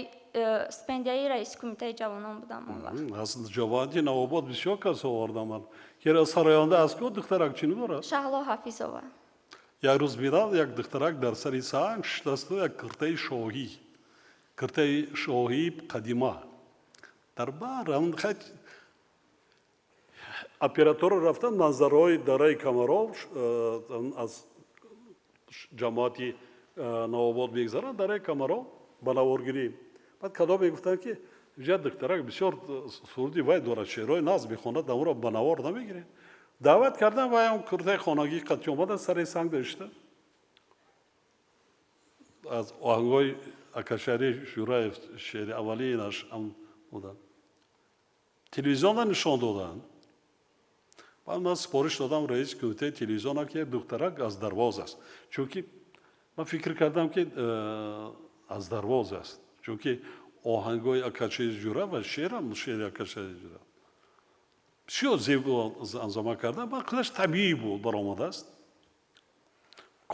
стипендияи раиси кумитаи ҷавонон будам он вақт. аз ҷомоати Навобод бисёр кас овардаман. кера сароянда аз ко духтарак чӣ дорад? Шаҳло Ҳафизова. як рӯз бинам як духтарак дар сари санг шикасту як киртаи шоҳии қадима дар баър операторо рафтан манзараҳои дараи Камаров аз ҷамоати Навобод мегзарад дараи Камаров ба наворгирӣ. баъд кадом мегуфтанд ки ҷа духтарак бисёр суруди вай дорад, шеърҳои назм мехонад, амро ба навор намегиред. даъват кардан ваям куртаи хонагӣ қатъи омада сари санг дошта. аз оҳангҳои Акашари Шӯраев шеъри аввалинаш ҳам буданд. телевизионда нишон доданд. баъд ман сипориш додам раиси кумитаи телевизиона ки духтарак аз Дарвоз аст. чунки ман фикр кардам ки аз Дарвоз аст. чунки оҳангҳои Акашари Шӯраев ва шеърам шеъри Акашари Шӯраев бисёр зебо анзома кардан ва қилаш табиӣ буд баромадааст.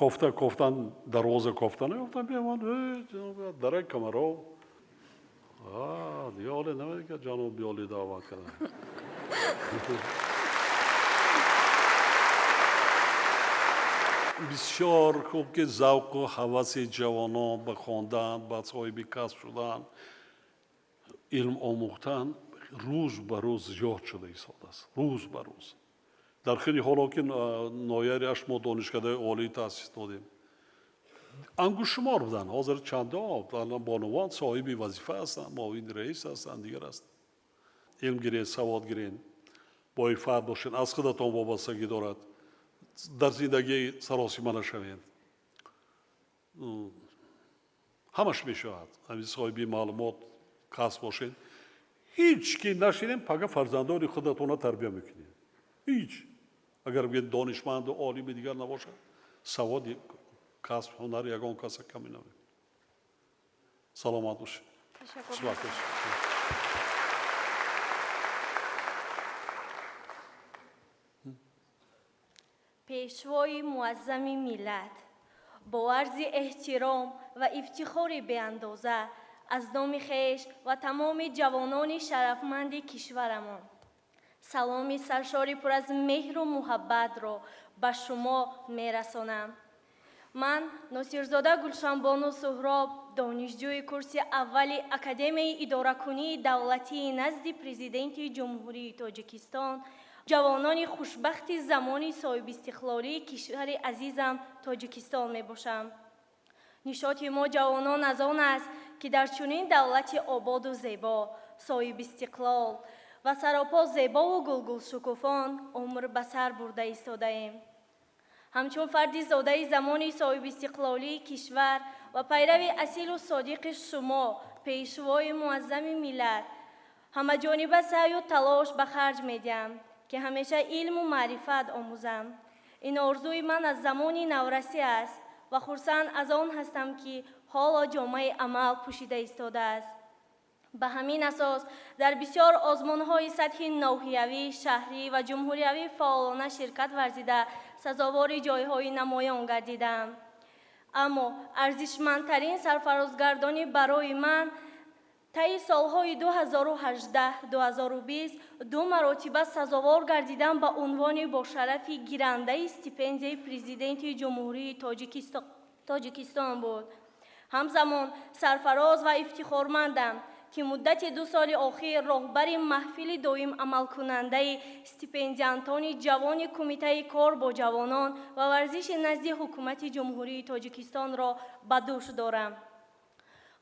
кофтан дарвоза кофтан гуфтам бияман дарак камаро دیگه حالا نمیده که جانب بیالی دعوت کردن بسیار خوب که ذوق و هوس جوانان به خواندن به صاحب کسب شدن علم آموختن روز به روز زیاد شده ایستاده است روز به روز در خیلی حالا که نایریش ما دانشکده عالی تاسیس دادیم انگشتشمار بودن حاضر چند تا بانوان صاحبی وظیفه هستند معاون رئیس هستند دیگر است علم گیرین سواد گیرین با فرد باشین از خودتان وابستگی دارد در زندگی سراسیمه نشوید همش میشود همین صاحبی معلومات کسب باشین هیچ کی نشینین پگه فرزندان خودتان تربیت میکنین هیچ اگر بگید دانشمند و عالم دیگر نباشد سواد کسب هنر یگان کس کمی نمید سلامت باشید پیشوای معظم ملت با عرض احترام و افتخار به اندازه از نام خویش و تمام جوانان شرفمند کشورمان سلام سرشار پر از مهر و محبت را به شما میرسانم. من ناصرزاده گلشنبانو سهراب دانشجوی کورس اول اکادمی اداره‌کنی دولتی نزد پرزیدنت جمهوری تاجیکستان جوانان خوشبخت زمان صاحب استقلالی کشور عزیزم تاجیکستان می باشم. نشاط ما جوانان از آن است که در چنین دولت آباد و زیبا صاحب استقلال و سراپا زیبا و گلگل شکوفان عمر به سر برده ایستاده ایم. همچون فردی زاده زمان صاحب استقلالی کشور و پیرو اصیل و صادق شما پیشوای معظم ملت همه جانبه سعی و تلاش به خرج میدیم که همیشه علم و معرفت آموزم. این آرزوی من از زمان نورسی است و خرسند از آن هستم که حالا جامعه عمل پوشیده ایستاده است. به همین اساس در بسیار آزمون‌های سطح ناحیوی، شهری و جمهوریوی فعالانه شرکت ورزیده سزاوار جایهای نمایان گردیدم. اما ارزشمندترین سرفرازگردانی برای من طی سالهای 2018-2020 دو مرتبه سزاوار گردیدم به عنوان با شرف گیرنده استیپندیای پرزیدنت جمهوری تاجیکستان بود. همزمان سرفراز و افتخارمندم که مدت 2 سال اخیر راهبر محفل دایم عمل کننده استیپندیانتان جوان کمیته کار با جوانان و ورزش نزد حکومت جمهوری تاجیکستان را به دوش دارم.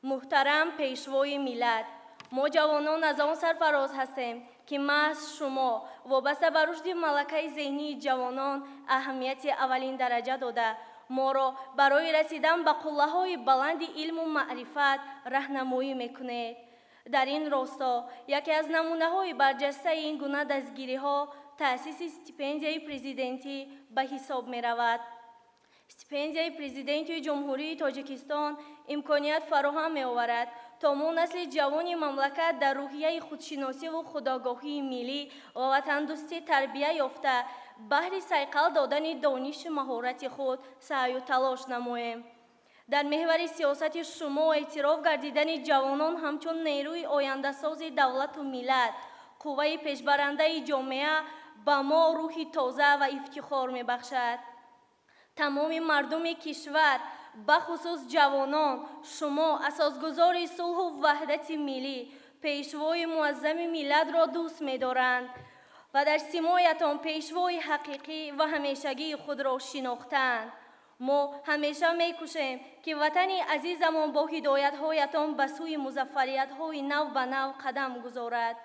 محترم پیشوای ملت، ما جوانان از آن سرفراز هستیم که محض شما وابسته به رشد ملکه ذهنی جوانان اهمیت اولین درجه داده ما را برای رسیدن به قله‌های بلند علم و معرفت راهنمایی میکنید. در این راستا یکی از نمونه‌های برجسته این گونه دستگیری‌ها تأسیس استیپندیای پرزیدنتی به حساب می‌رود. استیپندیای پرزیدنت جمهوری تاجیکستان امکانیت فراهم می‌آورد تا ما نسل جوان مملکت در روحیه خودشناسی و خودآگاهی ملی و وطندوستی تربیت یافته بهر صیقل دادن دانش مهارت خود سعی و تلاش نماییم. در محور سیاست شما و اعتراف گردیدن جوانان همچون نیروی آینده ساز دولت و ملت قوه پیشبرنده جامعه به ما روح تازه و افتخار می‌بخشد. تمام مردم کشور به خصوص جوانان شما اساسگذار صلح و وحدت ملی پیشوای معظم ملت را دوست می‌دارند و در سیمایتان پیشوای حقیقی و همیشگی خود را شناختند. ما همیشه می‌کوشیم که وطن عزیزمان با هدایت‌هایتان به سوی مظفریت‌های نو به نو قدم گذارد.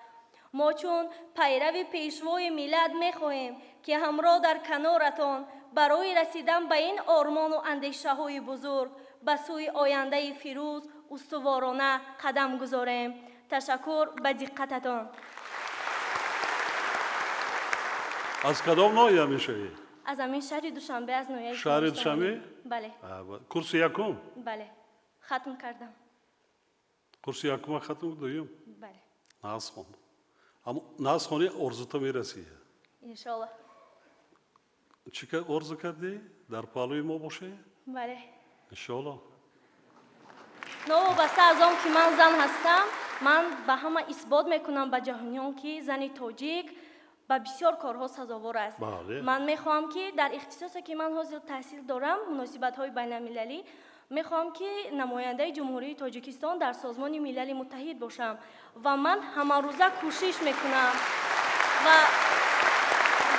ما چون پیرو پیشوای ملت می‌خواهیم که همراه در کنارتان برای رسیدن به این آرمان و اندیشه‌های بزرگ به سوی آینده فیروز استوارانه قدم گذاریم. تشکر به دقتتان. از کدام ناحیه میشوی؟ از همین شهر دوشنبه از نویه شهر دوشنبه؟ بله. کورس یکم؟ بله. ختم کردم. کورس یکم ختم دویم؟ بله. ناز خون. اما ناز خونی ارزوتا میرسی. انشالله. چی که عرض کردی؟ در پالوی ما باشه؟ بله. انشالله. نوابسته از آن که من زن هستم، من به همه اثبات میکنم به جهانیان که زن تاجیک به بسیار کارها سزاوار است. بله. من میخوام که در اختصاصی که من حاصل تحصیل دارم، مناسبت های بین المللی، میخوام که نماینده جمهوری تاجیکستان در سازمان ملل متحد باشم و من همه روزه کوشش میکنم و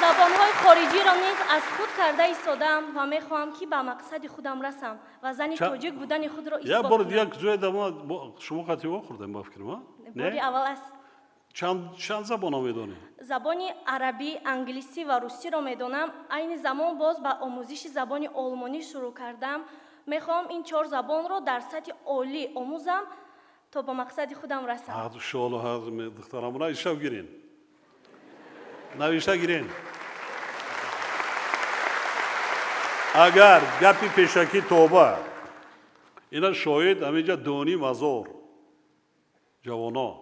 زبانهای خارجی را نیز از خود کرده ایستادم و میخوام که به مقصد خودم رسم و زن تاجیک بودن خود را یا اثبات بار کنم. دیگه جای دما شما قطعی خوردم با فکر ما؟ باری اول است. چند زبان ها میدونی؟ زبان عربی، انگلیسی و روسی را میدانم. این زمان باز به آموزش زبان آلمانی شروع کردم. میخوام این 4 زبان را در سطح عالی آموزم تا به مقصد خودم رسم. شالو هر دخترم را ایشاب گیرین. نویشته گیرین. اگر گپی پیشکی توبه اینا شاید همینجا دونی مزار جوانا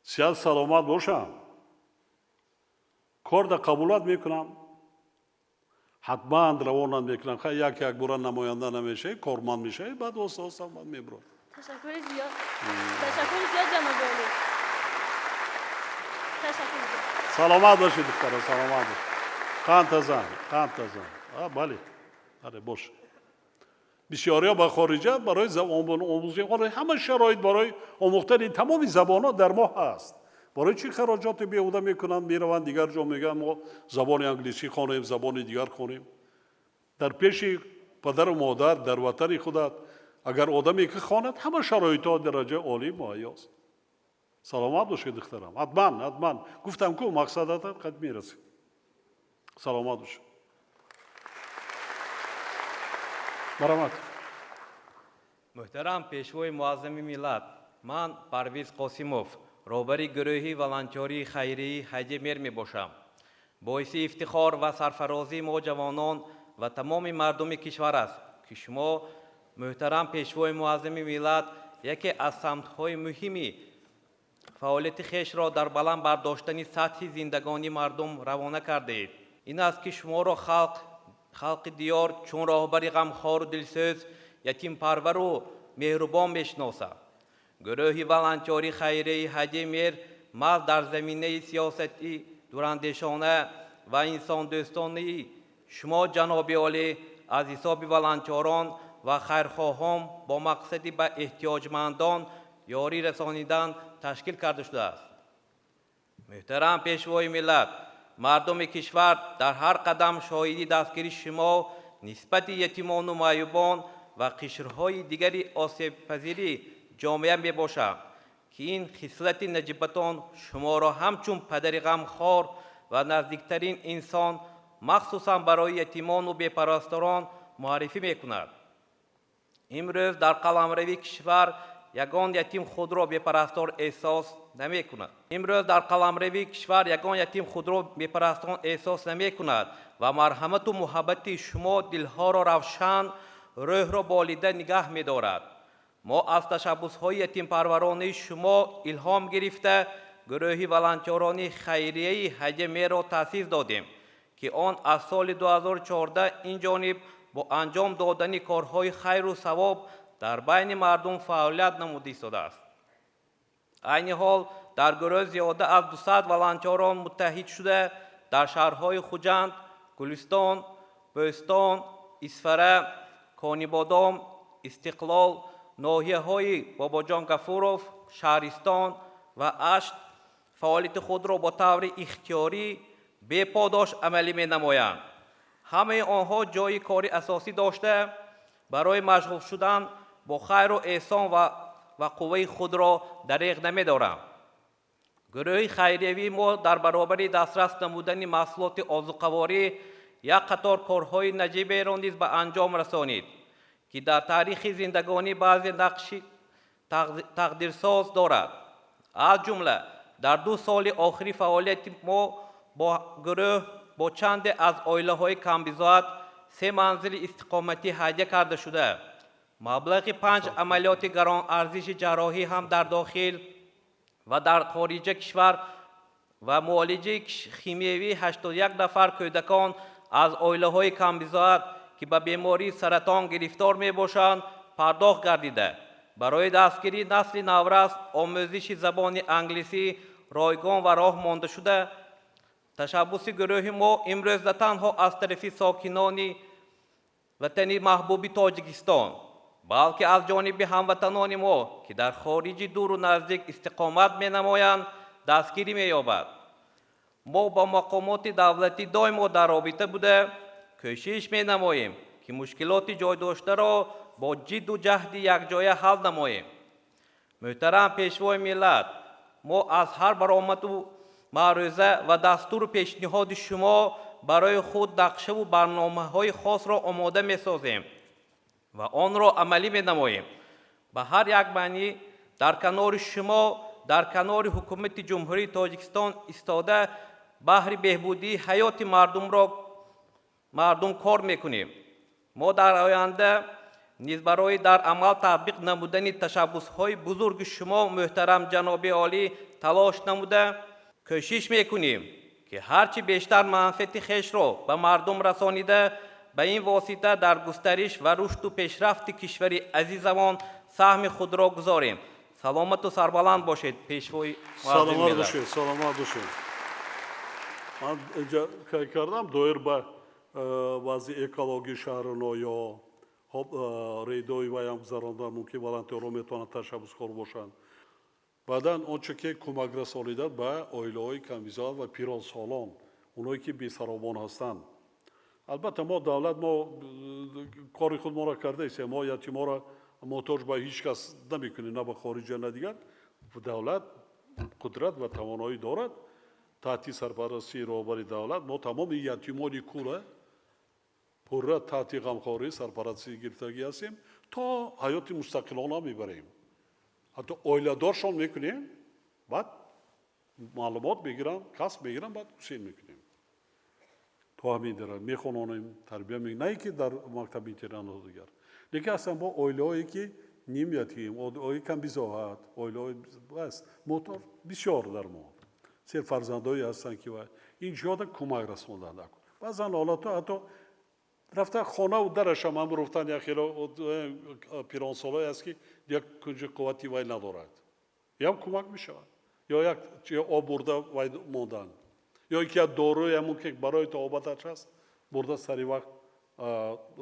سیاد سلامت باشم کار در قبولت میکنم حتما روانت میکنم خیلی یک بران نماینده نمیشه کارمند میشه بعد واسه من میبرم. تشکر زیاد. تشکر زیاد جناب عالی. تشکر زیاد. سلامت باشید دخترم سلامت باشید. قند تزن. بله باش. بسیاری ها با خارجیت برای آموزش همه شرایط برای آموختن تمام زبان ها در ما هست. برای چی خراجات بیهوده میکنند میروند دیگر جا میگن ما زبان انگلیسی خوانیم زبان دیگر خوانیم. در پیش پدر و مادر در وطن خودت اگر آدمی که خواند همه شرایط ها درجه عالی مهیا است. سلامت باشید دخترم. حتما گفتم که مقصدت قد میرسید. سلامت باشید. مرحمت. محترم پیشوای معظم ملت، من پرویز قاسموف روبری گروهی ولنتیری خیری حج میر می باشم. باعث افتخار و سرفرازی ما جوانان و تمام مردم کشور است که شما محترم پیشوای معظم ملت یکی از سمت‌های مهمی فعالیت خویش را در بلند برداشتن سطح زندگانی مردم روانه کرده اید. این است که شما را خلق دیار چون راهبری غمخوار و دلسوز یتیم پرور و مهربان میشناسد. گروه ولنتیری خیری حج میر محض در زمینه سیاستی دوراندیشانه و انسان دوستانه شما جناب عالی از حساب ولنتیران و خیرخواهان با مقصدی به احتیاجمندان یاری رسانیدن تشکیل کرده شده است. محترم پیشوای ملت، مردم کشور در هر قدم شاهدی دستگیری شما نسبت یتیمان و معیوبان و قشرهای دیگری آسیب پذیری جامعه می باشد که این خصلت نجیبتان شما را همچون پدر غمخوار و نزدیکترین انسان مخصوصا برای یتیمان و بیپرستاران معرفی می کند. امروز در قلمرو کشور یگان یتیم خود را بیپرستار احساس نمی کند. امروز در قلمرو کشور یگان یتیم خود را بیپرستار احساس نمی کند و مرحمت و محبت شما دلها را روشن، روح را بالیده نگاه می دارد. ما از تشبس‌های یتیم پرورانه شما الهام گرفته گروه ولنتیران خیریه حج میر را تأسیس دادیم که آن از سال 2014 این جانب با انجام دادن کارهای خیر و ثواب در بین مردم فعالیت نموده ایستاده است. عین حال در گروه زیاده از 200 ولنتیران متحد شده در شهرهای خوجند، گلستان، بوستان، اسفره، کانیبادام، استقلال، ناحیه‌های باباجان غفورов، شهرستان و اشت فعالیت خود را با طور اختیاری بی پاداش عملی می‌نمایند. همه آنها جای کاری اساسی داشته برای مشغول شدن با خیر و احسان و قوه خود را دریغ نمی‌دارند. گروه خیریوی ما در برابر دسترس نمودن محصولات آذوقه‌واری یک قطار کارهای نجیبه را نیز به انجام رسانید که در تاریخ زندگانی بعضی نقش تقدیرساز دارد. از جمله در 2 سال آخری فعالیت ما با گروه با چند از عائله‌های کمبزاد 3 منزل استقامتی هدیه کرده شده. مبلغ 5 عملیات گران ارزش جراحی هم در داخل و در خارج کشور و معالجه شیمیایی 81 نفر کودکان از اویله‌های کمبزاعت که به بیماری سرطان گرفتار میباشند پرداخت گردیده برای دستگیری نسل نورس آموزش زبان انگلیسی رایگان و راه مانده شده. تشبث گروه ما امروز نه تنها از طرف ساکنان وطن محبوب تاجیکستان بلکه از جانب هموطنان ما که در خارج دور و نزدیک استقامت می‌نمایند دستگیری می‌یابد. ما با مقامات دولتی دائما در رابطه بوده کوشش می‌نماییم که مشکلات جای داشته را با جد و جهد یکجایه حل نماییم. محترم پیشوای ملت، ما از هر برآمد و معروضه و دستور و پیشنهاد شما برای خود نقشه و برنامه‌های خاص را آماده می‌سازیم و آن را عملی می‌نماییم. به هر یک معنی در کنار شما، در کنار حکومت جمهوری تاجیکستان ایستاده بهر بهبودی حیات مردم کار می‌کنیم. ما در آینده نیز برای در عمل تطبیق نمودن تشبس‌های بزرگ شما محترم جناب عالی تلاش نموده کوشش می‌کنیم که هرچی بیشتر منفعت خویش را به مردم رسانیده به این واسطه در گسترش و رشد و پیشرفت کشور عزیزمان سهم خود را گذاریم. سلامت و سربلند باشید پیشوای معظم سلامت ملت. باشید، سلامت باشید. من اینجا کار کردم دویر به وضع اکولوژی شهرنا یا ریدوی و هم گذراندم که والنتیرها میتونن تشبسکار باشن. بعدا آنچه که کمک رسانیده به اویله‌های کمبزاعت و پیرانسالان، اونایی که بی‌سرابان هستند. البته ما دولت ما کاری خود ما را کرده است، ما یتیما را محتاج به هیچ کس نمیکنیم، نه به خارج نه دیگر. دولت قدرت و توانایی دارد تحت سرپرستی رهبری دولت ما تمام یتیمان کوره پورا تحت غمخواری سرپرستی گرفتگی هستیم تا حیات مستقلانه میبریم. حتی اویله‌دارشان میکنیم، بعد معلومات بگیرن، کسب بگیرن، بعد گسیل میکنیم. تو همین درد میخونانیم، تربیه میکنیم، نه که در مکتب میتیرن و دیگر. لیکن اصلا با اویله‌هایی که نیم یتیم، اویله کمبزاعت، اویله بس موتور بسیار در ما. سر فرزندایی هستن که این جهاد کمک رسوندن نکن. بعضا حالات حتی رفته خانه و درش هم رفتن یا خیلی پیرانسالایی هست که یک کنج قوتی وای ندارد. یا کمک میشود یا یک آب برده وای موندن یا یکی از داروی همون که برای تعابتش هست برده سری وقت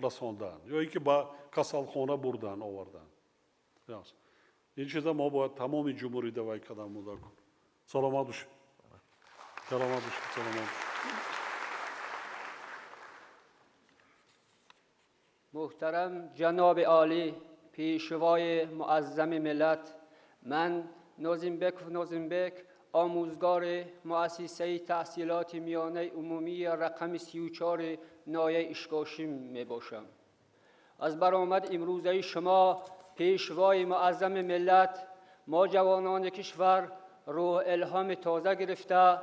رساندن یا یکی با کسالخانه بردن آوردن. این چیزا ما باید تمام جمهوری دوای کدام مدار کنیم. سلامت باشید. سلامت باشید. سلامت باشید. محترم جناب عالی پیشوای معظم ملت، من نازمبک آموزگار مؤسسه تحصیلات میانه عمومی رقم 34 نایه اشکاشم می باشم. از برآمد امروزه شما پیشوای معظم ملت ما جوانان کشور روح الهام تازه گرفته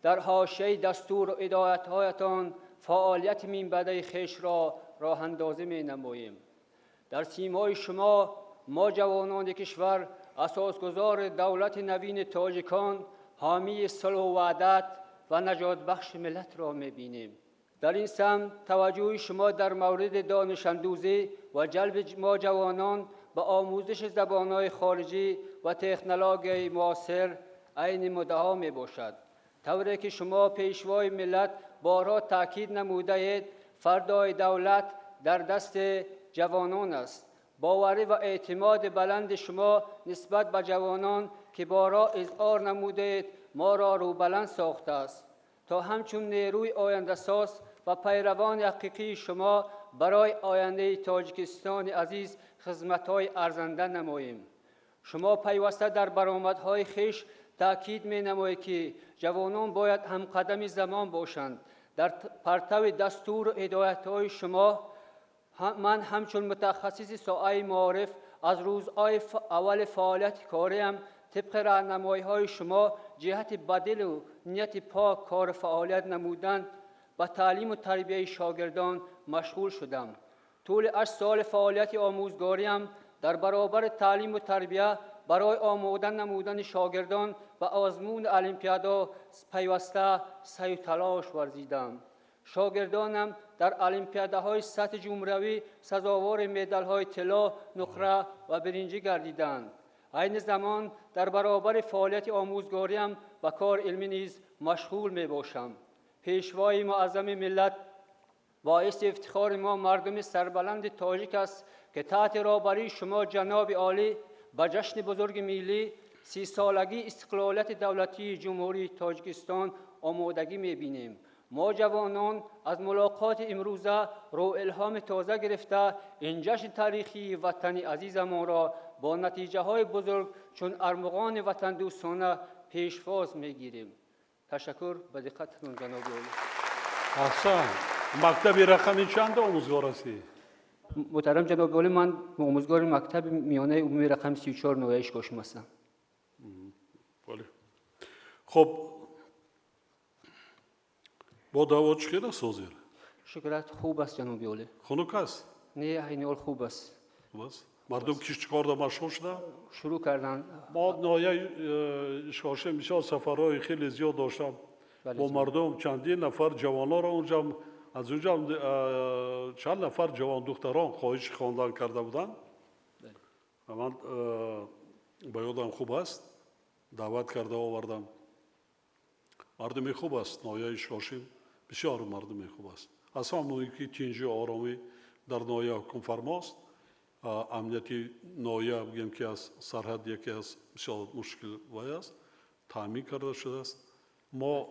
در حاشیه دستور و هدایت‌هایتان فعالیت منبع خویش را راه اندازی می نماییم. در سیمای شما ما جوانان کشور اساسگزار دولت نوین تاجیکان حامی صلح و وحدت و نجات بخش ملت را می بینیم. در این سمت توجه شما در مورد دانش‌اندوزی و جلب ما جوانان به آموزش زبان‌های خارجی و تکنولوژی معاصر عین مدعا می باشد. طوری که شما پیشوای ملت بارها تاکید نموده اید فردای دولت در دست جوانان است. باوری و اعتماد بلند شما نسبت به جوانان که بارها اظهار نموده اید ما را روبلند ساخته است تا همچون نیروی آینده ساز و پیروان حقیقی شما برای آینده تاجیکستان عزیز خدمت‌های ارزنده نماییم. شما پیوسته در برآمدهای خویش تأکید می نمایید که جوانان باید همقدم زمان باشند. در پرتو دستور و هدایت‌های شما من همچون متخصص ساحه معارف از روزهای اول فعالیت کاریم طبق راهنمایی‌های شما جهت بدل و نیت پاک کار فعالیت نمودن و تعلیم و تربیت شاگردان مشغول شدم. طول 8 سال فعالیت آموزگاریم در برابر تعلیم و تربیت برای آماده نمودن شاگردان و آزمون المپیادا پیوسته سعی و تلاش ورزیدم. شاگردانم در المپیادهای سطح جمهوری سزاوار مدال‌های طلا، نقره و برنجی گردیدند. عین زمان در برابر فعالیت آموزگاریم و کار علمی نیز مشغول می باشم. پیشوای معظم ملت، باعث افتخار ما مردم سربلند تاجیک است که تحت رهبری شما جناب عالی به جشن بزرگ ملی 30 سالگی استقلالیت دولتی جمهوری تاجیکستان آمادگی می‌بینیم. ما جوانان از ملاقات امروزه رو الهام تازه گرفته این جشن تاریخی وطن عزیزمان را با نتیجه های بزرگ چون ارمغان وطن دوستانه پیشواز می‌گیریم. تشکر به دقتتون جناب عالی. احسن. مکتب رقمی چند آموزگار هستی؟ محترم جناب عالی، من آموزگار مکتب میانه عمومی رقم 34 نویش گاشم هستم. بله. خب با دعوت چقدر سازیر؟ شکرت خوب است جناب عالی. خنک است؟ نه این حال خوب است. بس مردم کیش کار دا مشغول شدن؟ شروع کردن. ما نایه اشکاشه میشه سفرهای خیلی زیاد داشتم با مردم. چندین نفر جوانان را اونجا از اونجا چند نفر جوان دختران خواهش خواندن کرده بودن. من با یادم خوب است دعوت کرده آوردم. مردم خوب است نایه اشکاشیم بسیار مردم خوب است. اصلا موقعی که تینجی آرامی در نایه حکم فرماست امنیتی نایه بگیم که از سرحد یکی از بسیار مشکل وای است تعمیر کرده شده است. ما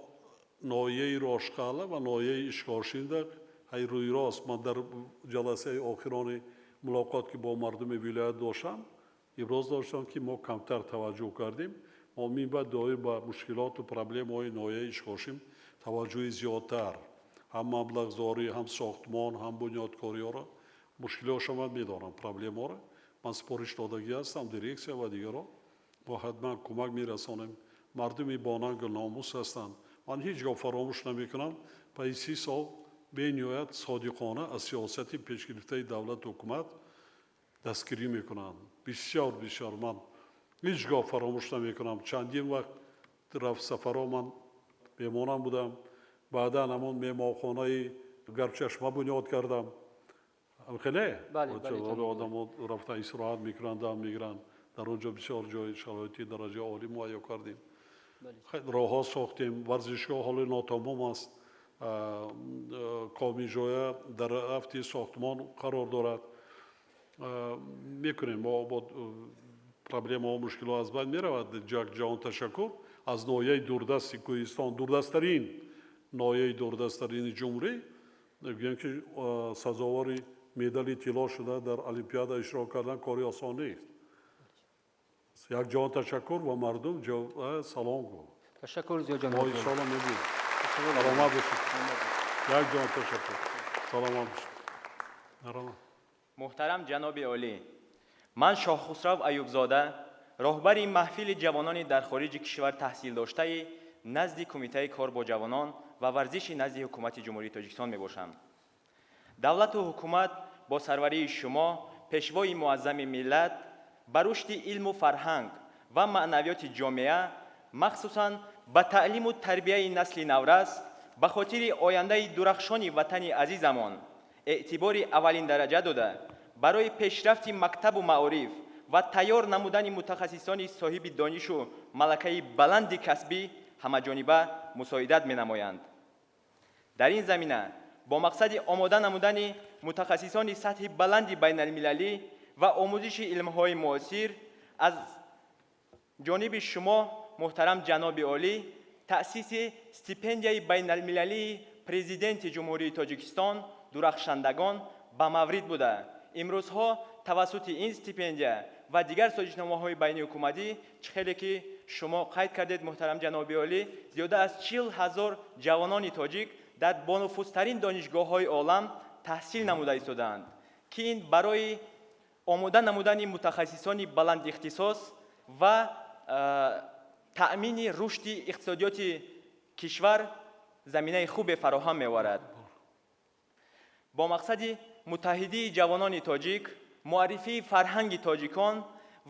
نایه راشقاله و نایه اشکاشینده های روی راست من در جلسه آخران ملاقات که با مردم ولایت داشتم ابراز داشتم که ما کمتر توجه کردیم. ما میباید دائم با مشکلات و پرابلم های نایه اشکاشیم توجه زیادتر هم مبلغ زاری هم ساختمان هم بنیادکاری ها را مشکلات شما میدارم پرابلم ها را من سپارش دادگی هستم دیرکسیا و دیگران با حتما کمک میرسانیم. مردمی باننگ و ناموس هستند. من هیچگاه فراموش نمیکنم پس 30 سال به نهایت صادقانه از سیاست پیشگرفته دولت و حکومت دستگیری میکنند. بسیار بسیار من هیچگاه فراموش نمیکنم. چندین وقت رفت سفرها من میمانم بودم. بعدا همون میمانخانه گرچشمه بنیاد کردم. خیلی آدم رفتن استراحت میکنند میگیرند در اونجا بسیار جای شرایطی درجه عالی مهیا کردیم. راه ها ساختیم. ورزشگاه حال ناتمام است. کامی جای در افتی ساختمان قرار دارد. میکنیم ما با پرابلم ها و مشکلات از بین میرود. جهان تشکر از نایه دوردست کوهستان دوردستترین نایه دوردستترین جمهوری میگن که سزاوار مدال طلا شده در المپیاد اشتراک کردن کاری آسان نیست. یک جهان تشکر و مردم سلام گو. تشکر زیاد جناب. ما ان شاء الله میبینیم. سلامت باشید. یک جهان تشکر. سلامت باشید. محترم جناب عالی، من شاه خسرو ایوبزاده راهبر محفل جوانان در خارج کشور تحصیل داشته نزد کمیته کار با جوانان و ورزش نزد حکومت جمهوری تاجیکستان می باشم. دولت و حکومت با سروری شما پیشوای معظم ملت بر رشد علم و فرهنگ و معنویات جامعه مخصوصاً به تعلیم و تربیت نسل نورس به خاطر آینده درخشان وطن عزیزمان اعتبار اولین درجه داده برای پیشرفت مکتب و معارف و تیار نمودن متخصصان صاحب دانش و ملکه بلند کسبی همه‌جانبه مساعدت می‌نمایند. در این زمینه با مقصد آماده نمودن متخصصان سطح بلند بین المللی و آموزش علم‌های معاصر از جانب شما محترم جناب عالی تأسیس استیپندیای بین المللی پرزیدنت جمهوری تاجیکستان درخشندگان به مورد بوده. امروزها توسط این استیپندیا و دیگر سازشنامه‌های بین حکومتی خیلی که شما قید کردید محترم جناب عالی زیاده از 40,000 جوانان تاجیک در بانفوذترین دانشگاه‌های عالم تحصیل نموده ایستادند که این برای آماده نمودن متخصصان بلند اختصاص و تأمین رشد اقتصادیات کشور زمینه خوب فراهم می‌آورد. با مقصد متحدی جوانان تاجیک، معرفی فرهنگ تاجیکان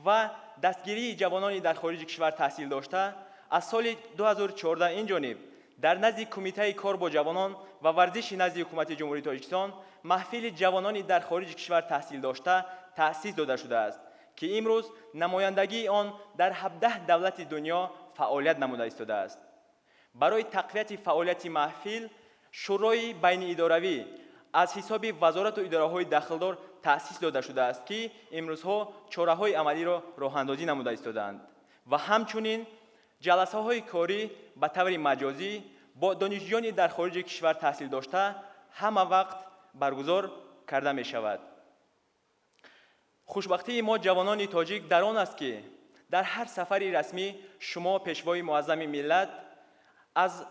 و دستگیری جوانان در خارج کشور تحصیل داشته از سال 2014 این جانب در نزد کمیته کار با جوانان و ورزش نزد حکومت جمهوری تاجیکستان محفل جوانانی در خارج کشور تحصیل داشته تأسیس داده شده است که امروز نمایندگی آن در 17 دولت دنیا فعالیت نموده ایستاده است. برای تقویت فعالیت محفل شورای بین اداروی از حساب وزارت و اداره‌های داخلدار تأسیس داده شده است که امروزها چاره‌های عملی را راه‌اندازی نموده ایستاده‌اند و همچنین جلسه‌های کاری به طور مجازی با دانشجویان در خارج کشور تحصیل داشته همه وقت برگزار کرده می شود. خوشبختی ما جوانان تاجیک در آن است که در هر سفری رسمی شما پیشوای معظم ملت از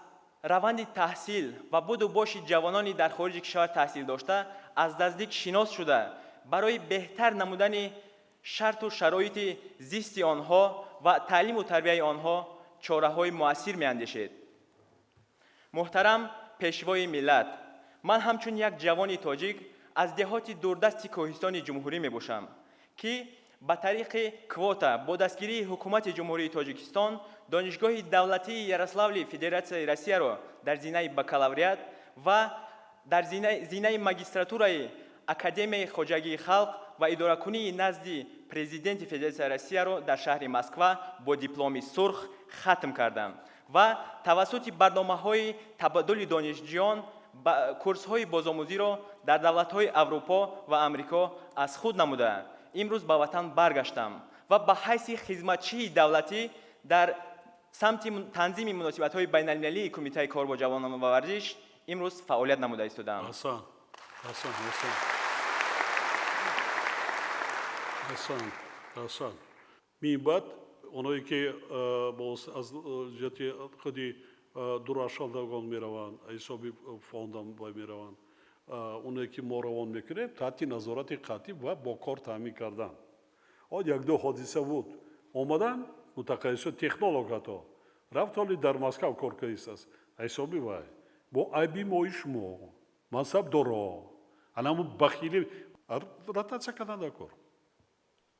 روند تحصیل و بود و باش جوانانی در خارج کشور تحصیل داشته از نزدیک شناس شده برای بهتر نمودن شرط و شرایط زیست آنها و تعلیم و تربیت آنها چاره‌های مؤثر می‌اندیشید. محترم پیشوای ملت، من همچون یک جوان تاجیک از دهات دوردست کوهستان جمهوری میباشم که به طریق کواتا با دستگیری حکومت جمهوری تاجیکستان دانشگاه دولتی یاروسلاولی فدراسیای روسیه را در زینه بکالوریات و در زینه ماگیستراتورای اکادمی خواجگی خلق و اداره‌کنی نزد پرزیدنت فدراسیای روسیه را در شهر مسکو با دیپلم سرخ ختم کردم و توسط برنامه‌های تبادل دانشجویان کورس‌های بازآموزی را در دولت‌های اروپا و امریکا از خود نموده امروز به وطن برگشتم و به حیث خدمتچی دولتی در سمت تنظیم مناسبت‌های بین‌المللی کمیته کار با جوانان و ورزش امروز فعالیت نموده ایستادم. حسن می‌باد اونایی که از جهت خودی دوراشالدگان میروند حسابی فوندم با میروند اونایی که ما روان میکنه تحت نظارت قاطع و با کار تامین کردن. یک دو حادثه بود اومدن متخصص تکنولوژها رفت ولی در مسکو کار کردیست حسابی وای با ایبی مویش مو منصب داره الان بخیلی راتاچه کردن کار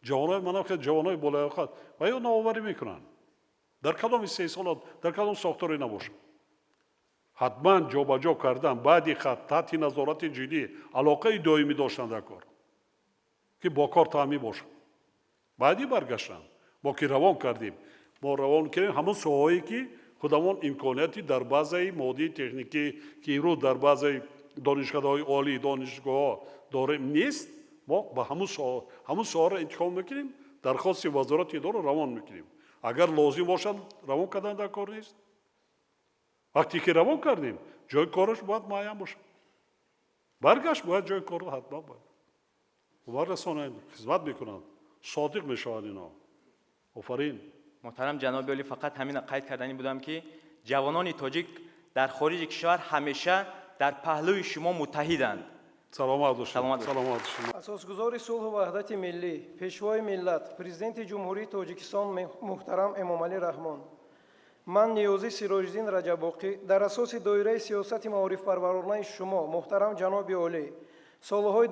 جوانای منم که جوانای بالای خود و یا نوآوری میکنن در کدام 3 سال در کدام ساختاری نباشه حتما جابجا کردن بعدی خط تحت نظارت جدی علاقه دائمی داشتن در کار که با کار تامین باشه بعدی برگشتن ما که روان کردیم ما روان کردیم همون سوهایی که خودمون امکاناتی در بازه مادی تکنیکی که رو در بازه دانشگاه‌های عالی دانشگاه داریم نیست ما با همون سوها را انتخاب میکنیم درخواست وزارت اداره روان میکنیم اگر لازم باشد روان کردن در کار نیست وقتی که روان کردیم جای کارش باید معین باشه برگشت باید جای کار حتما باید و رسانه خدمت میکنند صادق میشوند اینا آفرین. محترم جناب عالی فقط همین قید کردنی بودم که جوانان تاجیک در خارج کشور همیشه در پهلوی شما متحدند. سلامت باشید. اساسگزار صلح و وحدت ملی پیشوای ملت پرزیدنت جمهوری تاجیکستان محترم امامعلی رحمان من نیازی سیراج‌الدین رجب‌باقی در اساس دایره سیاست معارف پرورانه شما محترم جناب عالی سالهای 2015-2019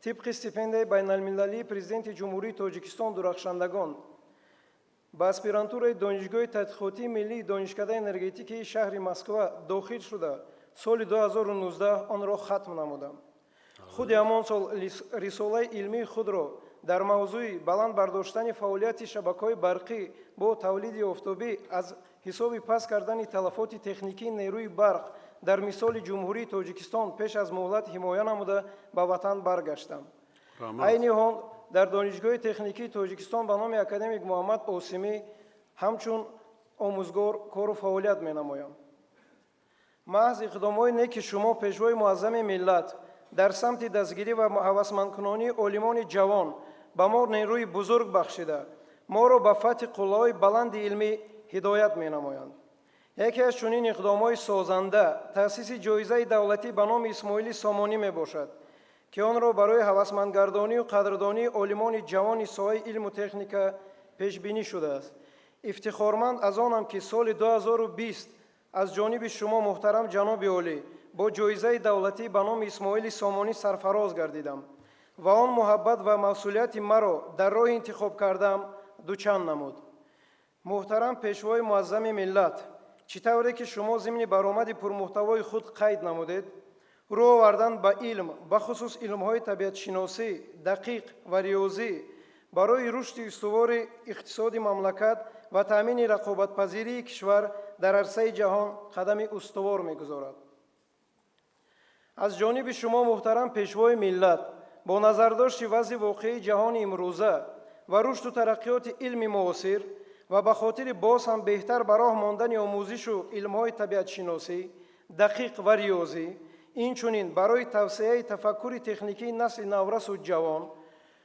طبق استیپендияи байналмилалии президенти ҷумҳурии тоҷикистон дурахшандагон ба аспирантураи донишгоҳи тадқиқотии миллии донишкадаи энергетикии шаҳри Москва дохил шуда соли 2019 онро хатм намудам. худи ҳамон сол рисолаи илмии худро дар мавзӯи баланд бардоштани фаъолияти шабакаҳои барқӣ бо тавлиди офтобӣ аз ҳисоби паст кардани талафоти техникии нерӯи барқ дар мисоли ҷумҳурии тоҷикистон пеш аз муҳлат ҳимоя намуда ба ватан баргаштам. айни ҳол дар донишгоҳи техникии тоҷикистон ба номи академик муҳаммад осимӣ ҳамчун омӯзгор кору фаъолият менамоям. маҳз иқдомҳои неки шумо пешвои муаззами миллат дар самти дастгирӣ ва ҳавасмандкунонии олимони ҷавон ба мо нерӯи бузург бахшида моро ба фатҳи қуллаҳои баланди илмӣ ҳидоят менамоянд. яке аз чунин иқдомҳои созанда таъсиси ҷоизаи давлатӣ ба номи исмоили сомонӣ мебошад ки онро барои ҳавасмандгардонию қадрдонии олимони ҷавони соҳаи илму техника пешбинӣ шудааст. ифтихорманд аз онам ки соли 2020 аз ҷониби шумо муҳтарам ҷаноби олӣ бо ҷоизаи давлатӣ ба номи исмоили сомонӣ сарфароз гардидам ва он муҳаббат ва масъулияти маро дар роҳи интихоб кардам дучанд намуд. محترم پیشوای معظم ملت، چطوره که شما ضمن برآمد پرمحتوای خود قید نمودید، رو آوردن به علم، بخصوص علم‌های طبیعت شناسی دقیق و ریاضی برای رشد استوار اقتصاد مملکت و تامین رقابت‌پذیری کشور در عرصه جهان قدم استوار می‌گذارد. از جانب شما محترم پیشوای ملت، با نظرداشت وضع واقعی جهان امروزه و رشد و ترقیات علم معاصر و به خاطر باز هم بهتر به راه ماندن آموزش و علم‌های طبیعت شناسی دقیق و ریاضی، اینچنین برای توسعه تفکر تکنیکی نسل نورس و جوان،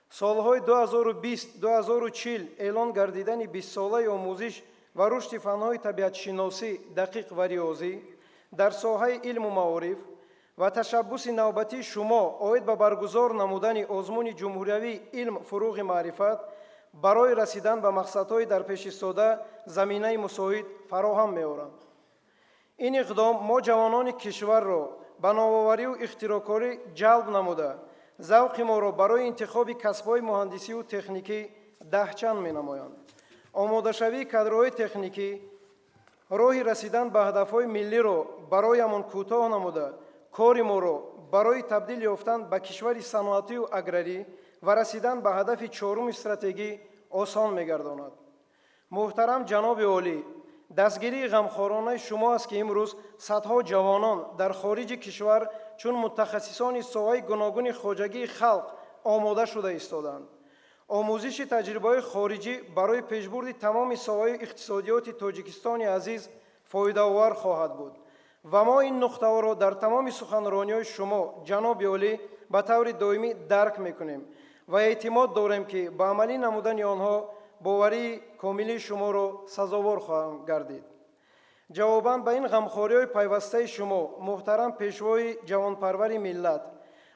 سالهای 2020-2040 اعلان گردیدن 20 ساله آموزش و رشد فن‌های طبیعت شناسی دقیق و ریاضی در ساحه علم و معارف و تشبث نوبتی شما آید به برگزار نمودن آزمون جمهوری علم فروغ معرفت برای رسیدن به مقصدهای در پیش ایستاده زمینه مساعد فراهم می‌آورند. این اقدام ما جوانان کشور را به نوآوری و اختراعکاری جلب نموده، ذوق ما را برای انتخاب کسب‌های مهندسی و تکنیکی دهچند می‌نمایند. آماده شوی کادرهای تکنیکی راه رسیدن به هدف‌های ملی را برایمان کوتاه نموده، کار ما را برای تبدیل یافتن به کشور صنعتی و اگراری و رسیدن به هدف چهارم استراتژی آسان می‌گرداند. محترم جناب عالی، دستگیری غمخوارانه شما است که امروز صدها جوانان در خارج کشور چون متخصصان ساحه گوناگون خواجگی خلق آماده شده ایستادند. آموزش تجربه خارجی برای پیشبرد تمام ساحه اقتصادیات تاجیکستان عزیز فایده آور خواهد بود و ما این نقطه را در تمام سخنرانی‌های شما جناب عالی به طور دائمی درک می‌کنیم و اعتماد داریم که با عملی نمودن آنها باوری کاملی شما را سزاوار خواهیم گردید. جواباً به این غمخوری‌های پیوسته شما محترم پیشوای جوانپرور ملت،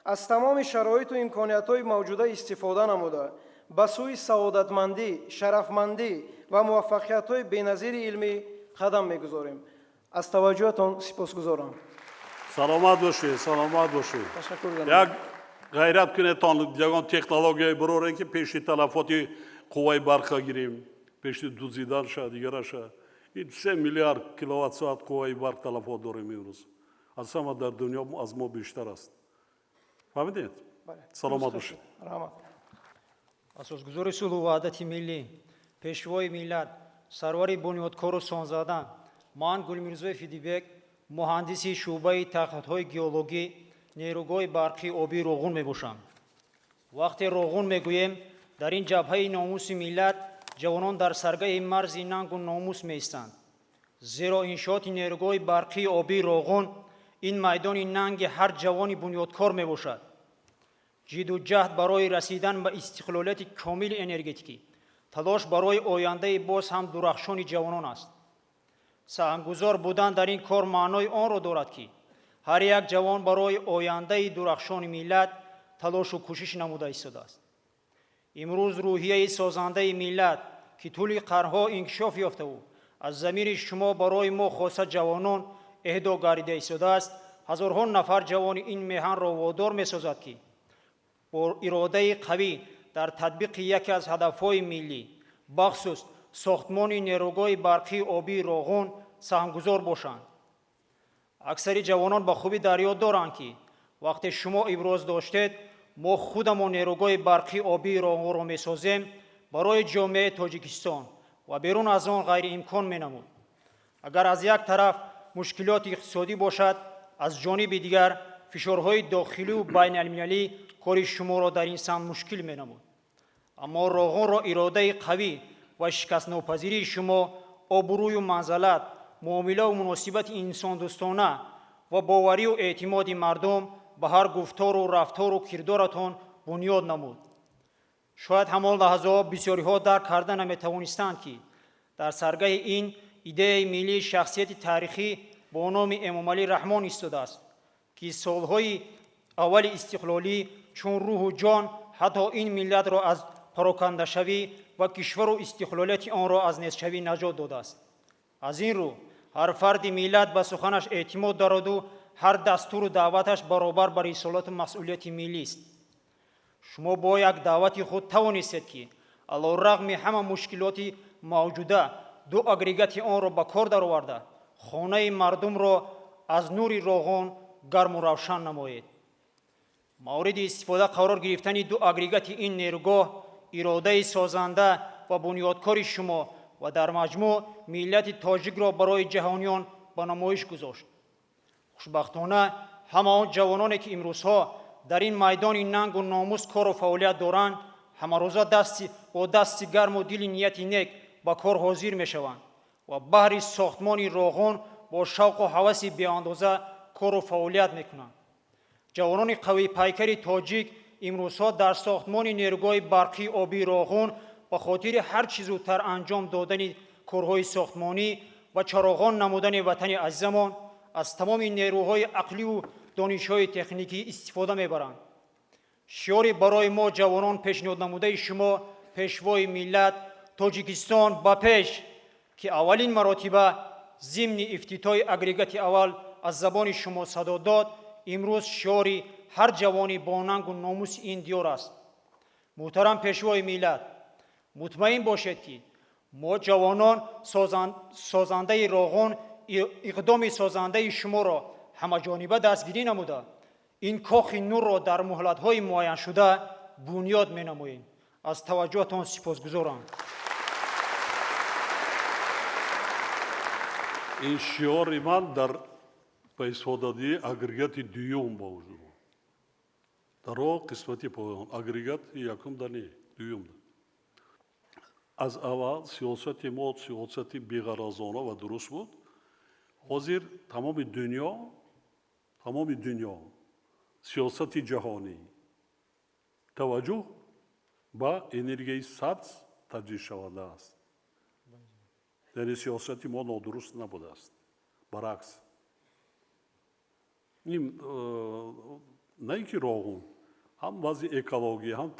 از تمام شرایط و امکانیت‌های موجوده استفاده نموده به سوی سعادتمندی، شرفمندی و موفقیت‌های بی‌نظیر علمی قدم می‌گذاریم. از توجهتان سپاسگزارم. سلامت باشید، سلامت باشید. تشکر می‌کنم. یک غیرت کنید یگان تکنولوژی برای که پیش تلفاتی قوای برق گیریم، پیش دوزیدن شد، دیگر شد. این 3 میلیارد کیلووات ساعت قوای برق تلفات داریم امروز. از همه در دنیا از ما بیشتر است. فهمیدید؟ سلامت باشید. رحمت. اساسگذار صلح و وحدت ملی، پیشوای ملت، سروری بنیادکار و سانزاده، من گلمیرزوی فیدیبک، مهندسی شعبه تحقیقات گئولوژی نیروگاه برقی آبی روغون میباشم. وقتی روغون میگوییم در این جبهه ناموس ملت جوانان در سرگاه مرز ننگ و ناموس میستند. زیرا انشاءات نیروگاه برقی آبی روغون این میدان ننگ هر جوانی بنیادکار میباشد. جد و جهد برای رسیدن به استقلالیت کامل انرژتیکی، تلاش برای آینده باز هم درخشان جوانان است. سهمگذار بودن در این کار معنای آن را دارد که هر یک جوان برای آینده درخشان ملت تلاش و کوشش نموده ایستاده است. امروز روحیه سازنده ملت که طول قرنها انکشاف یافته و از ضمیر شما برای ما خاصه جوانان اهدا گردیده ایستاده است، هزارها نفر جوان این میهن را وادار می‌سازد که با اراده قوی در تطبیق یکی از هدفهای ملی بخصوص ساختمان نیروگاه برقی آبی روغون سهمگذار باشند. اکثر جوانان به خوبی در یاد دارند که وقتی شما ابراز داشتید ما خودمان نیروگاه برقی آبی روغون را می‌سازیم برای جامعه تاجیکستان و بیرون از آن غیر امکان می‌نمود. اگر از یک طرف مشکلات اقتصادی باشد، از جانب دیگر فشارهای داخلی و بین المللی کار شما را در این سمت مشکل می‌نمود. اما روغون را اراده قوی و شکست ناپذیری شما، آبروی و منزلت، معامله و مناسبت انسان دوستانه و باوری و اعتماد مردم به هر گفتار و رفتار و کردارتان بنیاد نمود. شاید همان لحظه بسیاری‌ها درک کرده نمی‌توانستند که در سرگاه این ایده ملی شخصیت تاریخی با نام امامعلی رحمان ایستاده است که سالهای اول استقلالی چون روح و جان حتی این ملت را از پراکنده شوی و کشور و استقلالیت آن را از نیست شوی نجات داده است. از این رو هر فرد ملت به سخنش اعتماد دارد و هر دستور و دعوتش برابر بر رسالت و مسئولیت ملی است. شما با یک دعوت خود توانستید که علیرغم همه مشکلات موجوده دو اگریگاتی آن را به کار درآورده خانه مردم را از نور روغن گرم و روشن نمایید. مورد استفاده قرار گرفتن دو اگریگات این نیروگاه اراده سازنده و بنیادکار شما و در مجموع ملت تاجیک را برای جهانیان به نمایش گذاشت. خوشبختانه همه آن جوانانی که امروزها در این میدان ننگ و ناموس کار و فعالیت دارند همه روزه با دست گرم و دل نیت نیک به کار حاضر می شوند و بهر ساختمان روغن با شوق و هوس بی اندازه کار و فعالیت می کنند. جوانان قوی پیکر تاجیک امروزها در ساختمان نیروگاه برقی آبی روغن به خاطر هر چیز زودتر انجام دادن کارهای ساختمانی و چراغان نمودن وطن عزیزمان از تمام نیروهای عقلی و دانش‌های تکنیکی استفاده می‌برند. شعاری برای ما جوانان پیشنهاد نموده شما پیشوای ملت تاجیکستان با پیش که اولین مراتبه ضمن افتتاح اگریگات اول از زبان شما صدا داد امروز شعاری هر جوانی با ننگ و ناموس این دیار است. محترم پیشوای ملت مطمئن باشید که ما جوانان سازنده روغن اقدام سازنده شما را همه جانبه دستگیری نموده این کاخ نور را در مهلت‌های معین شده بنیاد می‌نماییم. از توجهتان سپاسگزارم. این شعار من در پیش‌دادی اگریگات دوم با وجود در آن قسمتی پایان اگریگات یکم دانی دوم از اول سیاست ما سیاست بی‌غرضانه و درست بود. حاضر تمام دنیا سیاست جهانی توجه با انرژی سبز ترجیح شونده است. یعنی سیاست ما نادرست نبوده است. برعکس این نه اینکه روغن هم وضع اکولوژی هم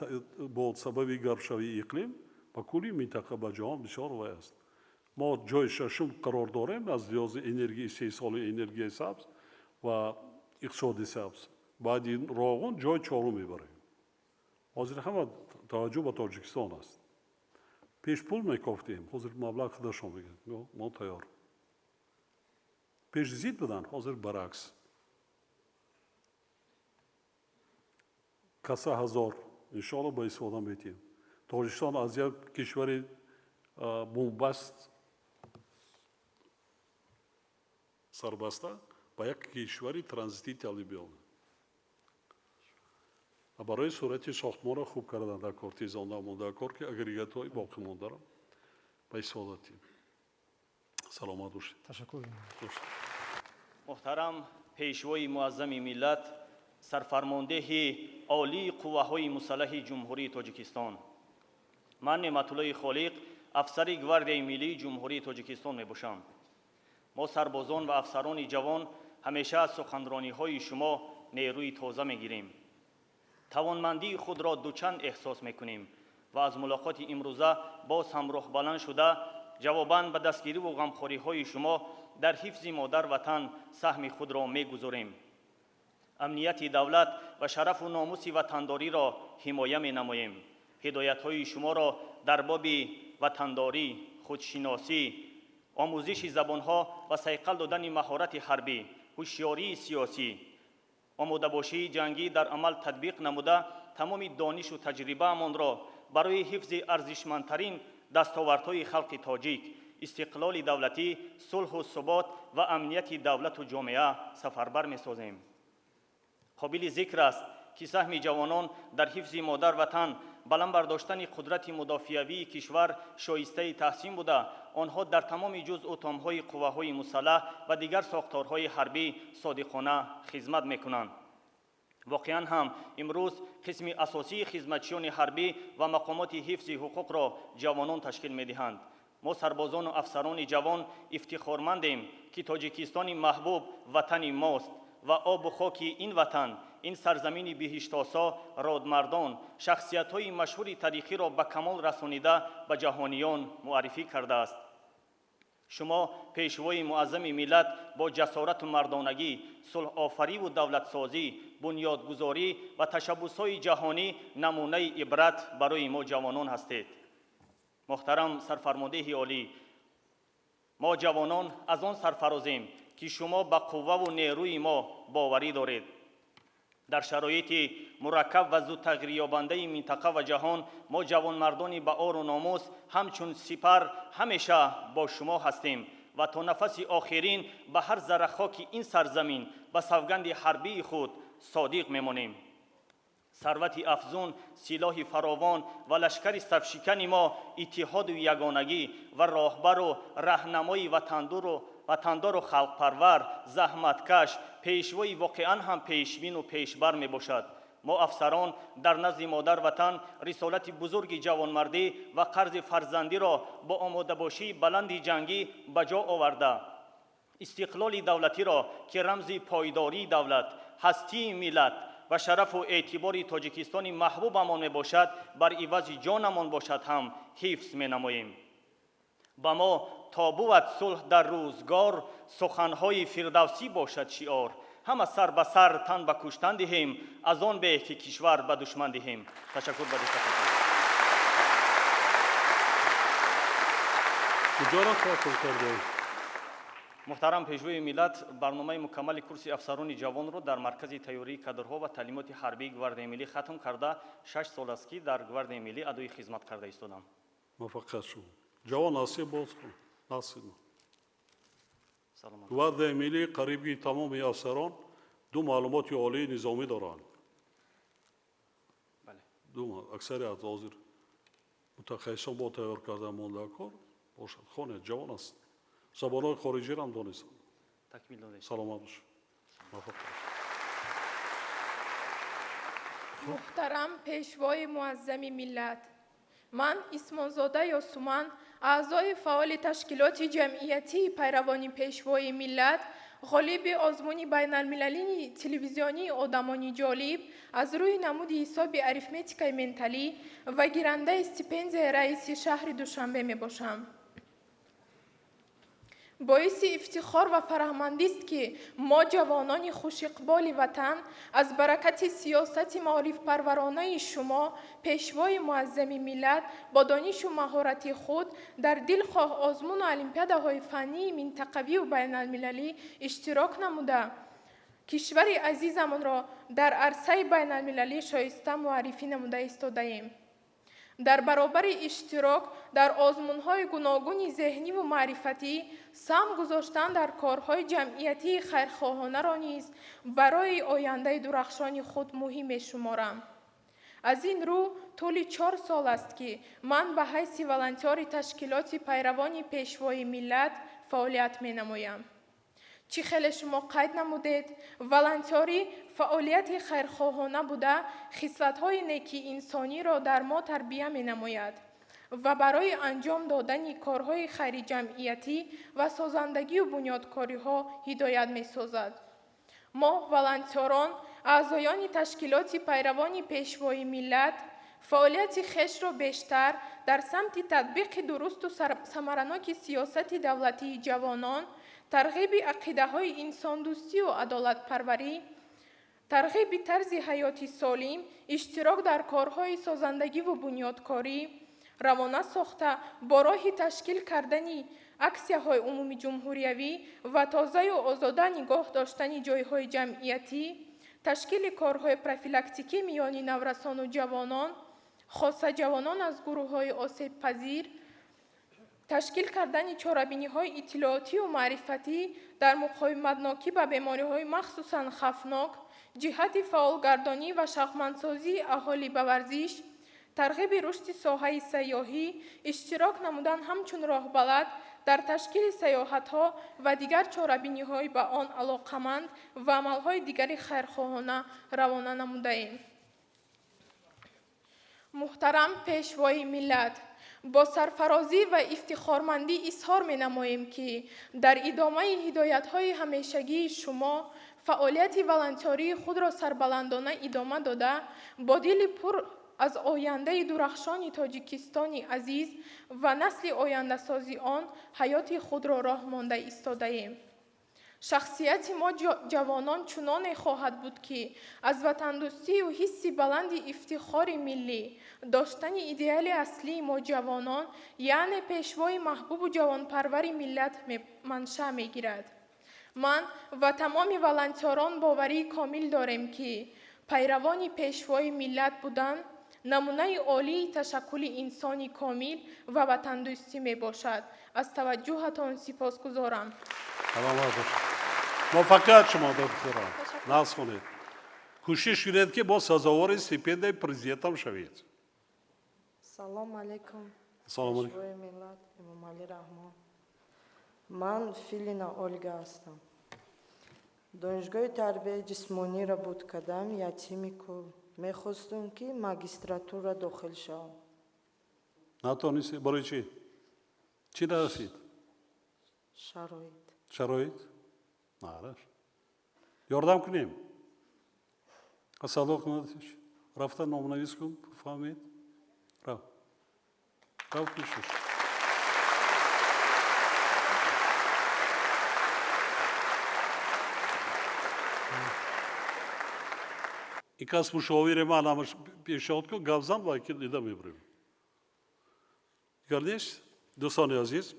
با سبب گرمشوی اقلیم با کلی منطقه با جهان بسیار وای است. ما جای ششم قرار داریم از لحاظ انرژی استحصال انرژی سبز و اقتصاد سبز. بعد این روغن جای چهارم میبره. حاضر همه توجه به تاجیکستان است. پیش پول میکافتیم. حاضر مبلغ خودشون بگن. ما تیار. پیش زید بدن. حاضر برعکس. کسا هزار انشاءالله با استفاده میتیم. تاجیکستان از یک کشور بومبست سربسته با یک کشوری ترانزیتی تبدیل بیاید. برای صورت ساختمان را خوب کردن در کار تیزان نمونده کار که اگریگات های باقی مانده را به استفاده تیم. سلامت باشید. تشکر. محترم پیشوای معظم ملت سرفرمانده عالی قوه‌های مسلح جمهوری تاجیکستان من نعمتالله خالق افسر گواردیای ملی جمهوری تاجیکستان میباشم. ما سربازان و افسران جوان همیشه از سخنرانی‌های شما نیروی تازه میگیریم. توانمندی خود را دوچند احساس میکنیم و از ملاقات امروزه باز هم روح بلند شده جواباً به دستگیری و غمخوری‌های شما در حفظ مادر وطن سهم خود را میگذاریم. امنیت دولت و شرف و ناموس وطنداری را حمایه می‌نماییم. هدایت‌های شما را در باب وطنداری، خودشناسی، آموزش زبان‌ها و صیقل دادن مهارت حربی، هوشیاری سیاسی، آماده باشی جنگی در عمل تطبیق نموده تمام دانش و تجربه مان را برای حفظ ارزشمندترین دستاوردهای خلق تاجیک، استقلال دولتی، صلح و ثبات و امنیت دولت و جامعه سفربر می‌سازیم. قابل ذکر است که سهم جوانان در حفظ مادر وطن بلند برداشتن قدرت مدافعوی کشور شایسته تحسین بوده آنها در تمام جزء و تامهای قوه‌های مسلح و دیگر ساختارهای حربی صادقانه خدمت می‌کنند. واقعاً هم امروز قسم اساسی خدمتچیان حربی و مقامات حفظ حقوق را جوانان تشکیل می‌دهند. ما سربازان و افسران جوان افتخارمندیم که تاجیکستان محبوب وطن ماست و آب و خاک این وطن، این سرزمین بهشت‌آسا رادمردان شخصیت‌های مشهور تاریخی را به کمال رسانیده به جهانیان معرفی کرده است. شما پیشوای معظم ملت با جسارت و مردانگی، صلح آفری و دولت سازی، بنیادگذاری و تشبس‌های جهانی نمونه عبرت برای ما جوانان هستید. محترم سرفرمانده عالی، ما جوانان از آن سرفرازیم که شما به قوه و نیروی ما باوری دارید. در شرایط مرکب و زود تغییر یابنده منطقه و جهان ما جوانمردانی با آر و ناموس همچون سپر همیشه با شما هستیم و تا نفس آخرین به هر ذره خاک این سرزمین به سوگند حربی خود صادق میمانیم. ثروت افزون، سلاح فراوان و لشکر صفشکن ما اتحاد و یگانگی و راهبر و راهنمای وطندار و خلق پرور، زحمتکش، پیشوای واقعا هم پیشبین و پیشبر می باشد. ما افسران در نزد مادر وطن رسالت بزرگ جوانمردی و قرض فرزندی را با آماده باشی بلند جنگی به جا آورده استقلال دولتی را که رمز پایداری دولت، هستی ملت و شرف و اعتبار تاجیکستان محبوبمان می باشد بر عوض جانمان باشد هم حفظ می نماییم. با ما تا بود صلح در روزگار سخنهای فردوسی باشد شعار. همه سر به سر تن به کشتن دهیم از آن به که کشور به دشمن دهیم. تشکر به دقتتان. کجا را کار کرده؟ محترم پیشوای ملت، برنامه مکمل کورس افسران جوان را در مرکز تیاری کادرها و تعلیمات حربی گواردی ملی ختم کرده 6 سال است که در گواردی ملی ادای خدمت کرده ایستادم. موفق شو. جوان آسیب باز کن. ناسید. سلام. گواردی ملی قریبی تمام افسران دو معلومات عالی نظامی دارند. بله. دو اکثریت حاضر متخصصان با تیار کرده مانده کار باشد. خانه جوان است. زبانهای خارجی را هم دانستند. تکمیل دادید. سلامت باش. موفق باش. محترم پیشوای معظم ملت، من اسمانزاده یاسومن، اعضای فعال تشکیلات جمعیتی پیروان پیشوای ملت، غالب آزمون بین المللی تلویزیونی آدمانی جالب از روی نمود حساب اریتمتیک منتالی و گیرنده استیپندیای رئیس شهر دوشنبه می باشم. باعث افتخار و فرهمندی است که ما جوانان خوش اقبال وطن از برکت سیاست معارف پرورانه شما پیشوای معظم ملت با دانش و مهارت خود در دلخواه آزمون و المپیادهای فنی منطقوی و بین المللی اشتراک نموده کشور عزیزمان را در عرصه بین المللی شایسته معرفی نموده ایستاده‌ایم. در برابر اشتراک در آزمون‌های گوناگون ذهنی و معرفتی سهم گذاشتن در کارهای جمعیتی خیرخواهانه را نیز برای آینده درخشان خود مهم می‌شمارم. از این رو طول 4 سال است که من به حیث ولنتیار تشکیلات پیروان پیشوای ملت فعالیت می‌نمایم. چی خیلی شما قید نمودید، ولنتیاری فعالیت خیرخواهانه بوده خصلت‌های نیکی انسانی را در ما تربیت می‌نماید و برای انجام دادن کارهای خیری جمعیتی و سازندگی و بنیادکاری‌ها هدایت می‌سازد. ما ولنتیاران، اعضایان تشکیلات پیروان پیشوای ملت، فعالیت خویش را بیشتر در سمت تطبیق درست و ثمرناک سیاست دولتی جوانان، ترغیب عقیده‌های انسان دوستی و عدالت پروری، ترغیب طرز حیاتی سالم، اشتراک در کارهای سازندگی و بنیادکاری، روانه ساخته با راه تشکیل کردن اکسیه‌های عمومی جمهوریوی و تازه و آزاده نگاه داشتن جایهای جمعیتی، تشکیل کارهای پروفیلاکتیکی میان نورسان و جوانان، خاصه جوانان از گروه‌های آسیب پذیر، تشکیل کردن چاره‌بینی‌های اطلاعاتی و معرفتی در مقاومت ناکی به بیماری‌های مخصوصاً خطرناک، جهت فعالگردانی و شهروندسازی اهالی به ورزش، ترغیب رشد ساحه سیاحی، اشتراک نمودن همچون راهبلد در تشکیل سیاحت‌ها و دیگر چاره‌بینی‌های به آن علاقمند و عمل‌های دیگر خیرخواهانه روانه نموده‌ایم. محترم پیشوای ملت، با سرفرازی و افتخارمندی اظهار می‌نماییم که در ادامه هدایت‌های همیشگی شما فعالیت ولنتیاری خود را سربلندانه ادامه داده با دل پر از آینده درخشان تاجیکستان عزیز و نسل آینده سازی آن حیات خود را راه مانده ایستاده‌ایم. شخصیت ما جوانان چنان خواهد بود که از وطندوستی و حس بلند افتخار ملی داشتن ایدئال اصلی ما جوانان یعنی پیشوای محبوب و جوانپرور ملت منشأ میگیرد. من و تمام والنتیران باوری کامل داریم که پیروان پیشوای ملت بودن نمونه عالی تشکل انسانی کامل و وطندوستی می باشد. از توجهتان سپاسگزارم. موفقیت شما دکتران. ناز کنید. کوشش کنید که با سزاوار استیپندیای پرزیدنت هم شوید. سلام علیکم. سلام علیکم. پیشوای ملت امام علی رحمان. من فیلینا اولگا هستم. دانشگاه تربیت جسمانی را بود کردم یتیمی کل. میخواستم که ماگیستراتور را داخل شوم. نتونستی؟ برای چی؟ چی نرسید؟ شرایط. شرایط؟ نه. یاردم کنیم. صداق نداشت. رفتن نامنویس کن. فهمید؟ رفت پیشش. این کس مشاور من همش پیشنهاد کن گفزن و که دیده میبریم. گردیش دوستان عزیز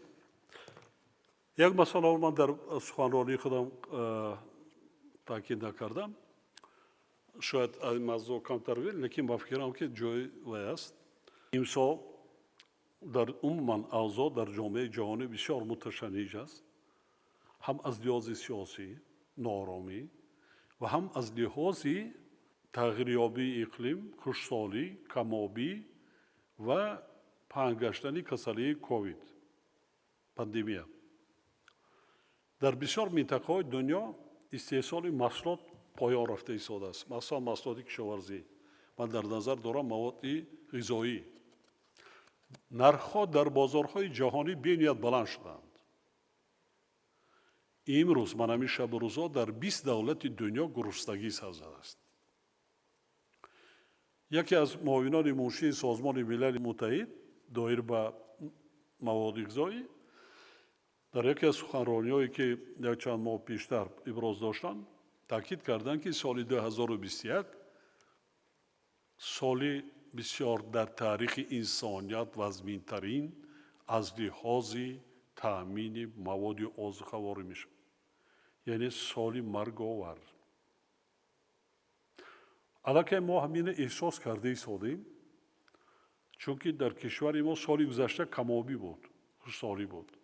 یک مسئله من در سخنرانی خودم تاکید نکردم. شاید این موضوع کمتر بود لیکن با فکرم که جای وی است. امسال در عموما اوضاع در جامعه جهانی بسیار متشنج است. هم از لحاظ سیاسی نارامی و هم از لحاظ تغییریابی اقلیم، خشکسالی، کمابی و پنهان گشتن کسالی کووید پاندمیا. در بسیار منطقه‌های دنیا استحصال محصولات پایان رفته ایستاده است. مثلا محصولات کشاورزی. من در نظر دارم مواد غذایی. نرخ‌ها در بازارهای جهانی بی‌نهایت بلند شدند. امروز من همین شب روزا در 20 دولت دنیا گرسنگی سر زده است. یکی از معاونان منشی سازمان ملل متحد دایر به مواد غذایی در یکی از سخنرانی‌هایی که یک چند ماه پیشتر ابراز داشتند تاکید کردند که سال 2021 سالی بسیار در تاریخ انسانیت وزمین‌ترین از لحاظ تأمین مواد آذوقه‌واری میشه. یعنی سالی مرگ‌آور. البته ما همین احساس کرده ایستادیم چون که در کشور ما سالی گذشته کمابی بود، خشکسالی بود.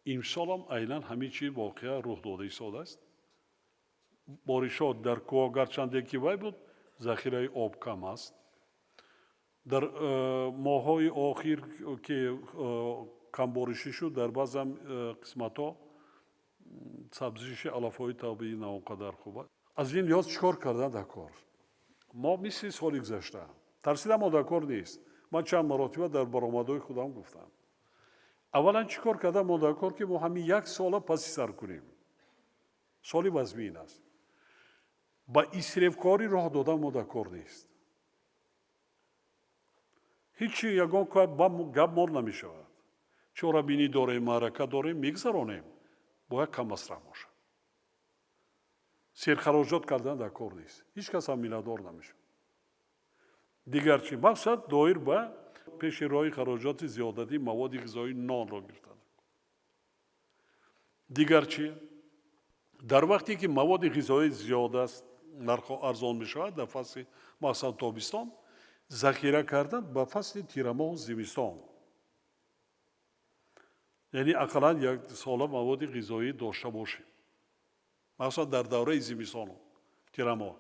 امسال هم عیناً همین چیز واقعا رخ داده ایستاده است. بارشات در کوه گرچند یکی وای بود، ذخیره آب کم است. در ماه‌های آخر که کم بارشی شد در بعض قسمت‌ها سبزیش علف‌های طبیعی نه آنقدر خوب است. از این لحاظ چیکار کردن در کار؟ ما مثل سال گذشته ترسیدم ما در کار نیست. من چند مرتبه در برآمدهای خودم گفتم. اولا چیکار کردم ما در کار که ما همین یک سال پسی سر کنیم. سالی وزمین است. با اسرافکاری راه دادن ما در کار نیست. هیچی یگان که گپ مال نمی شود. چرا بینی داریم معرکه داریم میگذرانیم. باید کم مصرف باشه. سرخراجات کردن در کار نیست. هیچ کس هم میلادار نمیشه. دیگر چی؟ مقصد دایر به پیش رای خراجات زیادتی مواد غذایی نان را گرفتن. دیگر چی؟ در وقتی که مواد غذایی زیاد است نرخ ارزان می شود در فصل مثلا تابستان ذخیره کردن به فصل تیر ماه و زمستان. یعنی اقلا یک سال مواد غذایی داشته باشیم. مثلا در دوره زمستان تیر ماه.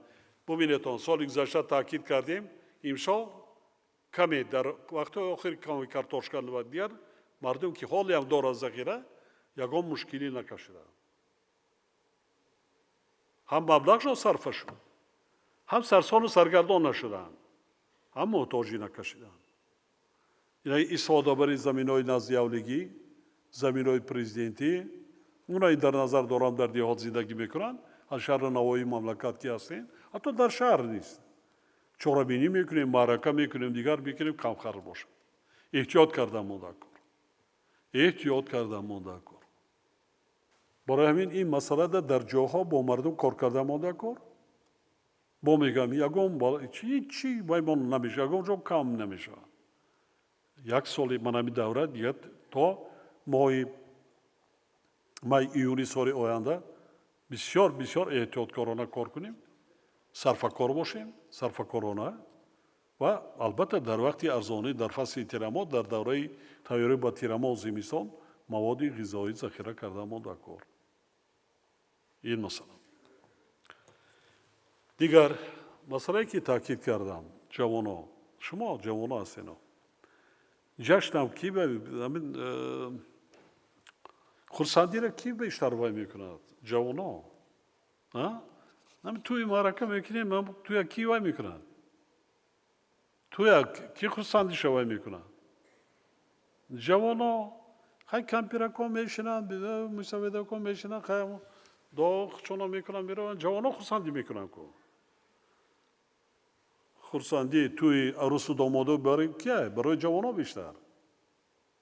ببینید سال گذشته تاکید کردیم امسال کمی در وقت آخر کمی کارتوشکا و دیگر مردم که حالی هم دارند ذخیره یگان مشکلی نکشیدند. هم مبلغشان صرف شد. هم سرسان و سرگردان نشدند. هم محتاجی نکشیدند. یعنی استفاده بر زمین‌های نزدیاولگی، زمین‌های پرزیدنتی، اونایی در نظر دارند در دیهات زندگی میکنند، از شهر نوایی مملکت که هستند، حتی در شهر نیست. چهاربینی میکنیم، معرکه میکنیم، دیگر میکنیم کم خرج باشه. احتیاط کردم مونده کار. احتیاط کردم مونده کار. برای همین این مسئله در جاها با مردم کار کرده مانده کار با میگم یکم چی بایمون نمیشه یکم جو کم نمیشه یک سالی من همین دوره دیگه تا مای ایونی سال آینده بسیار احتیاطکارانه کار کنیم صرفه‌کار باشیم صرفه‌کارانه و البته در وقتی ارزانی در فصل تیرما در دوره تیاری با تیرما و زمستان مواد غذایی ذخیره کرده ما در کار این مثلا دیگر مسئله که تاکید کردم جوانا شما جوانا هستین جشنم کی خورسندی را کی بیشتر وای میکند جوانا توی معرکه میکنیم توی کی وای میکنند توی کی خورسندی وای میکنند جوانا خیلی کمپیره کن میشنند مسابقه کن میشنند خیلی داغ چونا میکنند میروند جوانا خورسندی میکنند کن خورسندی توی عروس و دامادو برای کیه برای جوانا بیشتر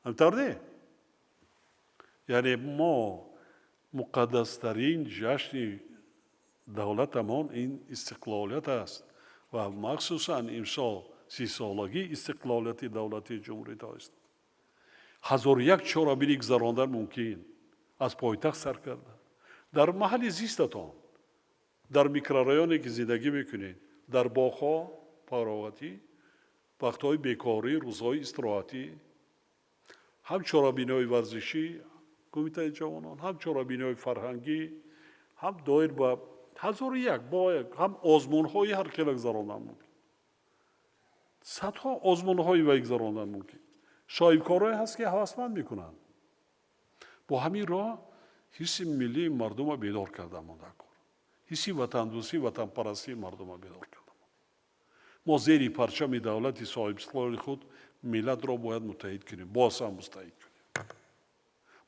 همطور نه یعنی ما مقدسترین جشن دولتمان این استقلالیت است و مخصوصا امسال 30 سالگی استقلالیت دولت جمهوری است. 1001 چرابینی گذراندن ممکن از پایتخت سر کرده. در محل زیستتان در میکرورایانی که زندگی میکنید در باغ‌ها پاراواتی وقت‌های بیکاری روزهای استراحتی هم چرابینای ورزشی کمیته جوانان هم چرابینای فرهنگی هم دایر با 1001 با هم آزمون‌های هر خیلی گذراندن ممکن صدها آزمون‌های و گذراندن ممکن صاحبکارایی هست که هوسمند میکنن با همین راه حس ملی مردم را بیدار کرده مانده کار حس وطن دوستی وطن پرستی مردم را بیدار کرده ما زیر پرچم دولت صاحب استقلال خود ملت را باید متحد کنیم باز هم متحد کنیم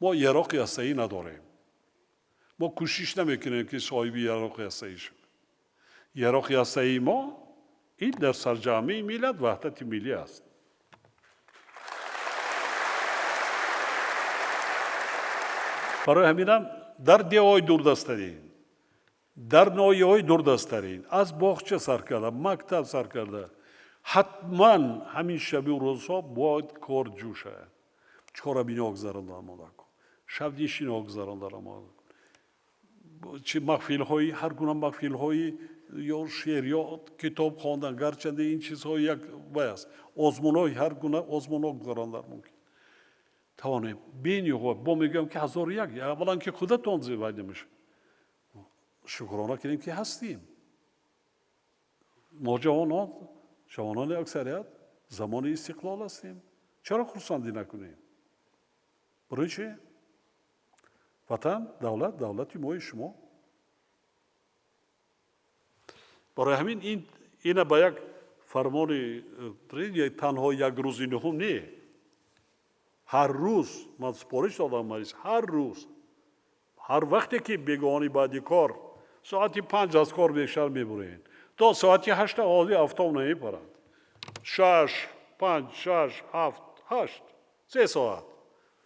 ما یراق هسته‌ای نداریم ما کوشش نمیکنیم که صاحب یراق هسته‌ای شویم یراق هسته‌ای ما این در سرجامه ملت وحدت ملی است برای همینم در دیهای دوردستترین در ناحیه‌های دوردستترین از باغچه سر کرده مکتب سر کرده حتما همین شب و روزها باید کار جوشه چهاربینا گذراندن مانده کن شب نشینا گذراندن مانده کن چه محفل‌هایی هر گونه محفل‌هایی یا شعریات کتاب خواندن گرچنده این چیزها یک است آزمون‌های هر گونه آزمون‌ها گذراندن ممکن توانه بینی با میگم که 1001 اولا که خودتون زیبایی نمیشه شکرانه کنیم که هستیم ما جوانان اکثریت زمان استقلال هستیم چرا خرسندی نکنیم برای چه وطن دولتی ما شما برای همین این با یک فرمان تنها یک روزی نهم نه هر روز من سپارش دادم هر روز هر وقتی که بگانی بعدی کار ساعتی 5 از کار بیشتر میبرین تا ساعتی 8 آزی افتام نمیپرد 6 5 6 7 8 3 ساعت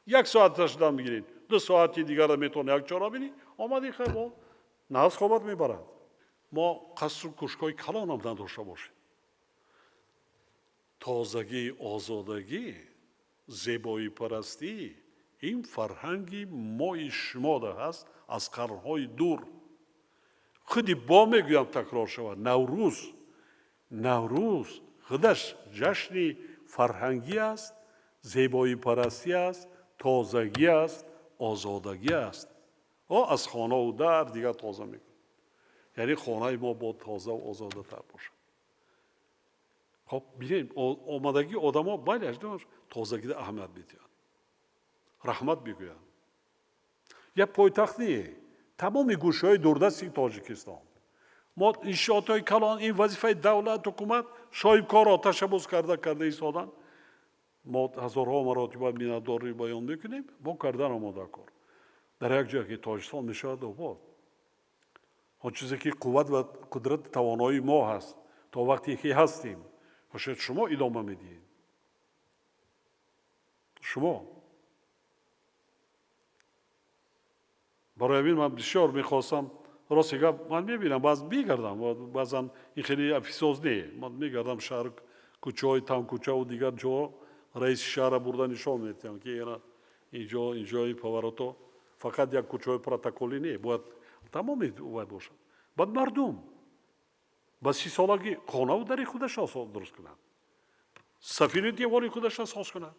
1 ساعت داشتم میگیرین 2 ساعتی دیگر را میتونه یک چرا بینی آمدی خیلی نه از خوابت میبرد ما قصر و کشکای کلان هم نداشته باشیم تازگی آزادگی زیبایی پرستی این فرهنگی ما شما ده هست از قرنهای دور خودی با میگویم تکرار شود نوروز خودش جشن فرهنگی است زیبایی پرستی است تازگی است آزادگی است از خانه و در دیگر تازه میکن یعنی خانه ما با تازه و آزاده تر باشه خب بینیم آمدگی آدم ها باید تازگی ده اهمیت بیدید رحمت بگوید یک پایتخت نیه تمام گوشه های دوردست تاجیکستان ما انشاءات های کلان این وظیفه دولت حکومت شاید کار را تشبس کرده ایستادن ما هزارها مراتب مینداری بیان میکنیم با کردن آماده کار در یک جای که تاجیکستان میشود آباد آن چیزی که قوت و قدرت توانایی ما هست تا وقتی که هستیم شاید شما ادامه میدید شما برای همین من بسیار میخواستم راستی گپ من میبینم باز میگردم بازم این خیلی افسوس نیه من میگردم شهر کوچه های تام کوچه و دیگر جا رئیس شهر بردن نشان میدم که اینا اینجای پاوراتو فقط یک کوچه های پروتکلی نیه باید تمامی باید باشه بعد مردم با 30 سالگی خانه و دری خودش آساس درست کنند سفینه دیواری خودش آساس کنند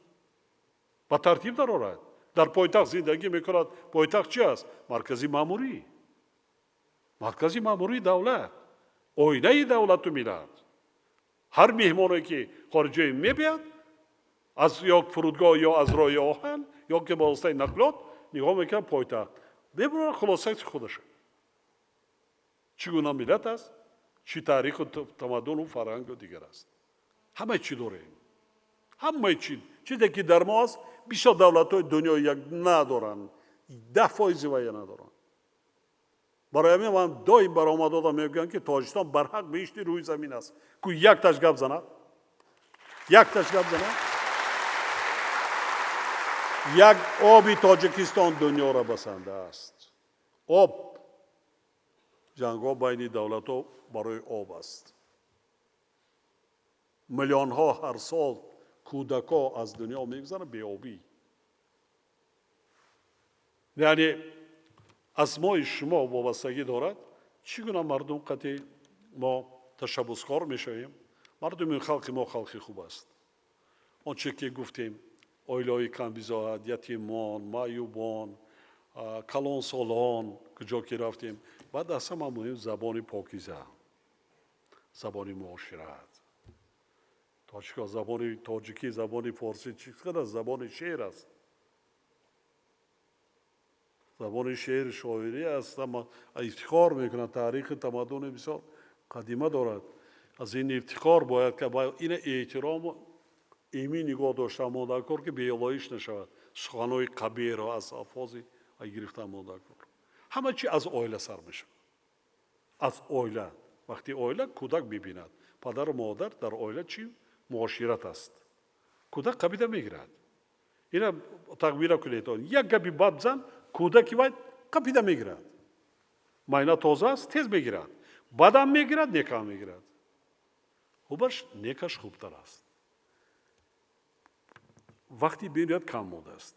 با ترتیب دارد در پایتخت زندگی میکند پایتخت چی است مرکزی ماموری دولت آینه دولت و ملت هر مهمانی که خارجی میبید از یک فرودگاه یا از راه آهن یا که با واسطه نقلات نگاه میکنه پایتخت ببینن خلاصه خودشه چگونه ملت است چی تاریخ و تمدن و فرهنگ و دیگر است همه چی داریم همه چیزی که در ما است بیشتر دولت‌های دنیا یک ندارن 10% وای ندارن برای همین من دایم برآمد دادم میگن که تاجیکستان برحق بهشتی روی زمین است که یک تاش گپ زند یک آبی تاجیکستان دنیا را بسنده است آب جنگ‌ها بین دولت‌ها برای آب است میلیون ها هر سال کودک‌ها از دنیا میگذرن به آبی یعنی از ما شما وابستگی دارد چگونه مردم قطعی ما تشبثکار میشویم مردم این خلق ما خلقی خوب است آنچه که گفتیم اویلای کم بیزاحت یتیمان معیوبان کلان سالان کجا که رفتیم بعد از همه مهم زبان پاکیزه زبان معاشرت زبان تاجیکی زبان فارسی چقدر زبان شعر است زبان شعر شاعری است اما افتخار میکنند تاریخ تمدن بسیار قدیمه دارد از این افتخار باید که باید این احترام ایمی نگاه داشته مانده کار که بیالایش نشود سخنهای قبیح را از الفاظ گرفته مانده کار همه چی از عائله سر میشه از عائله وقتی عائله کودک ببیند پدر و مادر در عائله چی معاشرت است کودک قبیده میگیرد اینا تغییر کنید یک گپی بد زن کودکی باید قبیده میگیرد ماینا تازه است تیز میگیرد بعدم میگیرد نیکا میگیرد خوبش نیکش خوبتر است وقتی بینید کم مانده است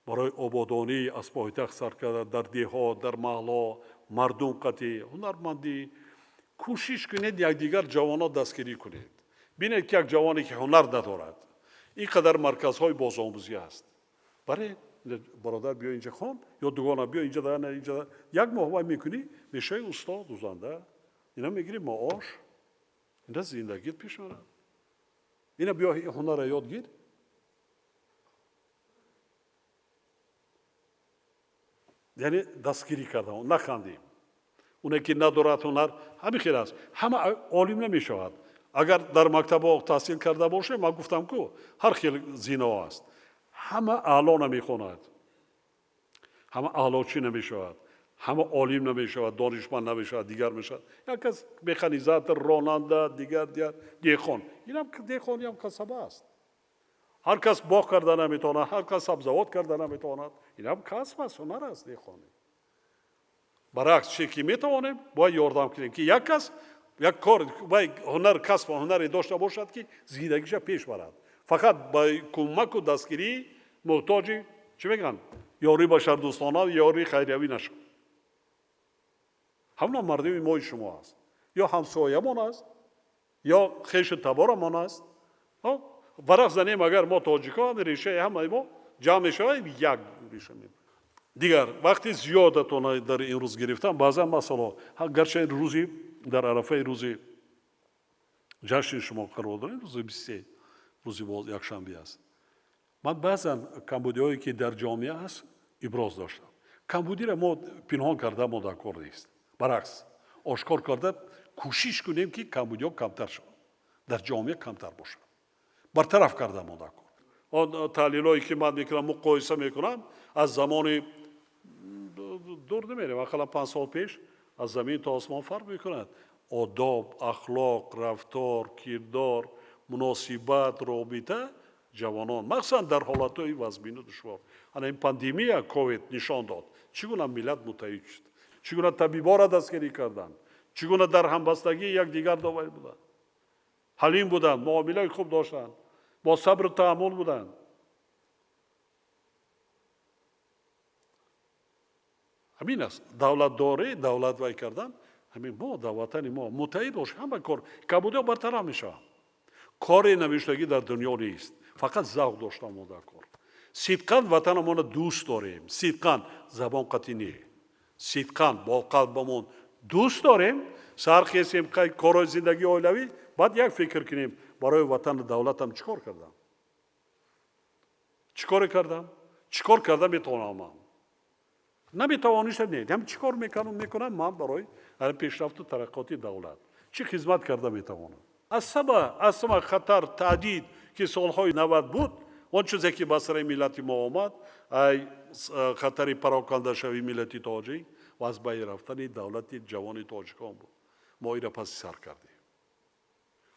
برای آبادانی از پایتخت سر کرده در دیهات در محله مردم قطعی هنرمندی کوشش کنید یک دیگر جوانا دستگیری کنید بینید که یک جوانی که هنر ندارد اینقدر مرکزهای بازآموزی است برای برادر بیا اینجا خان یا دوگانه بیا اینجا در اینجا یک ماه وای میکنی میشه استاد دوزنده اینا میگیری معاش اینا زندگیت پیش میره اینا بیا هنر یاد گیر یعنی دستگیری کردن نخندیم اونه که ندارد هنر همین خیلی است همه عالم نمیشود اگر در مکتب تحصیل کرده باشه من گفتم که هر خیلی زینا است همه اعلا نمیخواند همه اعلاچی نمیشود همه عالم نمیشود دانشمند نمیشود دیگر میشود یک کس مکانیزاتور راننده دیگر دیخان این هم دیخانی هم کسب است هر کس باغ کردن نمیتواند هر کس سبزوات کردن نمیتواند این هم کسب است هنر است دیخانی برعکس چی که میتوانیم باید یاردم کنیم که یک کس یک کار باید هنر کسب و هنری داشته باشد که زندگیش پیش برد فقط با کمک و دستگیری محتاج چی میگن یاری بشردوستانه یاری خیریوی نشد همون مردم ما شما است یا همسایه‌مان است یا خیش تبارمان است ورق زنیم اگر ما تاجیکان ریشه همه ما جمع شویم یک ریشه میبریم دیگر وقتی زیادتون در این روز گرفتم بعضا مثلا گرچه روزی در عرفه روزی جشن شما قرار داریم روز 23 روزی باز یک شنبه است من بعضا کمبودی‌هایی که در جامعه هست ابراز داشتم کمبودی را ما پنهان کرده ما در کار نیست برعکس آشکار کرده کوشش کنیم که کمبودی‌ها کمتر شود در جامعه کمتر باشد برطرف کرده ما در کار آن تحلیل‌هایی که من میکنم مقایسه میکنم از زمان دور نمیره مثلا 5 سال پیش از زمین تا آسمان فرق میکند آداب اخلاق رفتار کردار مناسبت رابطه جوانان مخصوصا در حالتهای وضعبین و دشوار. این پاندمی کووید نشان داد چگونه ملت متحد شد، چگونه طبیبا را دستگیری کردند، چگونه در همبستگی یکدیگر داوری بودند، حلیم بودند، معامله خوب داشتند، با صبر و تحمل بودند. همین است دولت داره، دولت وای کردن. همین ما در وطن ما متحد باش، همه کار کبوده برطرف میشه. کار نوشتگی در دنیا نیست، فقط ذوق داشتن ما در کار. صدقاً وطن ما دوست داریم، صدقاً زبان قطعی نیست، صدقاً با قلبمون دوست داریم. سرخیزیم کارهای زندگی اولوی، بعد یک فکر کنیم برای وطن دولتم چیکار کردم، چیکار کردم میتونم. نمیتوانیش نه، هم چیکار میکنم من برای پیشرفت و ترقیات دولت چه خدمت کرده میتوانم. از سبب خطر تهدید که سالهای 90 بود، اون چیزی که به سر ملت ما آمد، خطر پراکنده شوی ملت تاجیک و از بین رفتن دولت جوان تاجیکان بود. ما این را پس سر کردیم.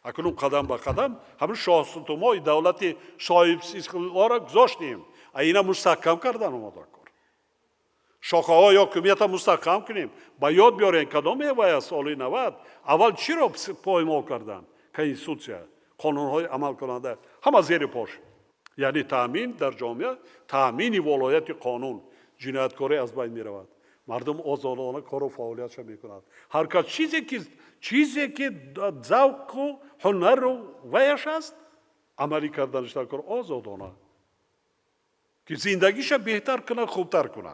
اکنون قدم به قدم همون شاهستان‌های دولت صاحب استقلال را گذاشتیم. اینا مستحکم کردن اومد کار. شاخه های حاکمیت مستحکم کنیم. با یاد بیارین کدام میوه سال 90 اول چی را پایمال کردن؟ کنستیتوسیا، قانون های عمل کننده همه زیر پاش. یعنی تامین در جامعه، تامین ولایت قانون، جنایتکاری از بین می رود. مردم آزادانه کار و فعالیتش میکنند. هر کس چیزی که ذوق و هنر و ویش است عملی کردنش در کار آزادانه که زندگیش بهتر کنه، خوبتر کنه.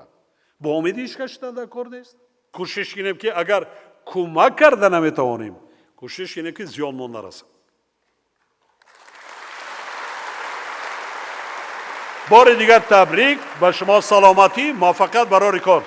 با امیدیش کشیدن در کار نیست. کوشش کنیم که اگر کمک کرده نمیتوانیم، کوشش کنیم که زیانمان نرسد. بار دیگر تبریک به شما، سلامتی، موفقیت برای کار.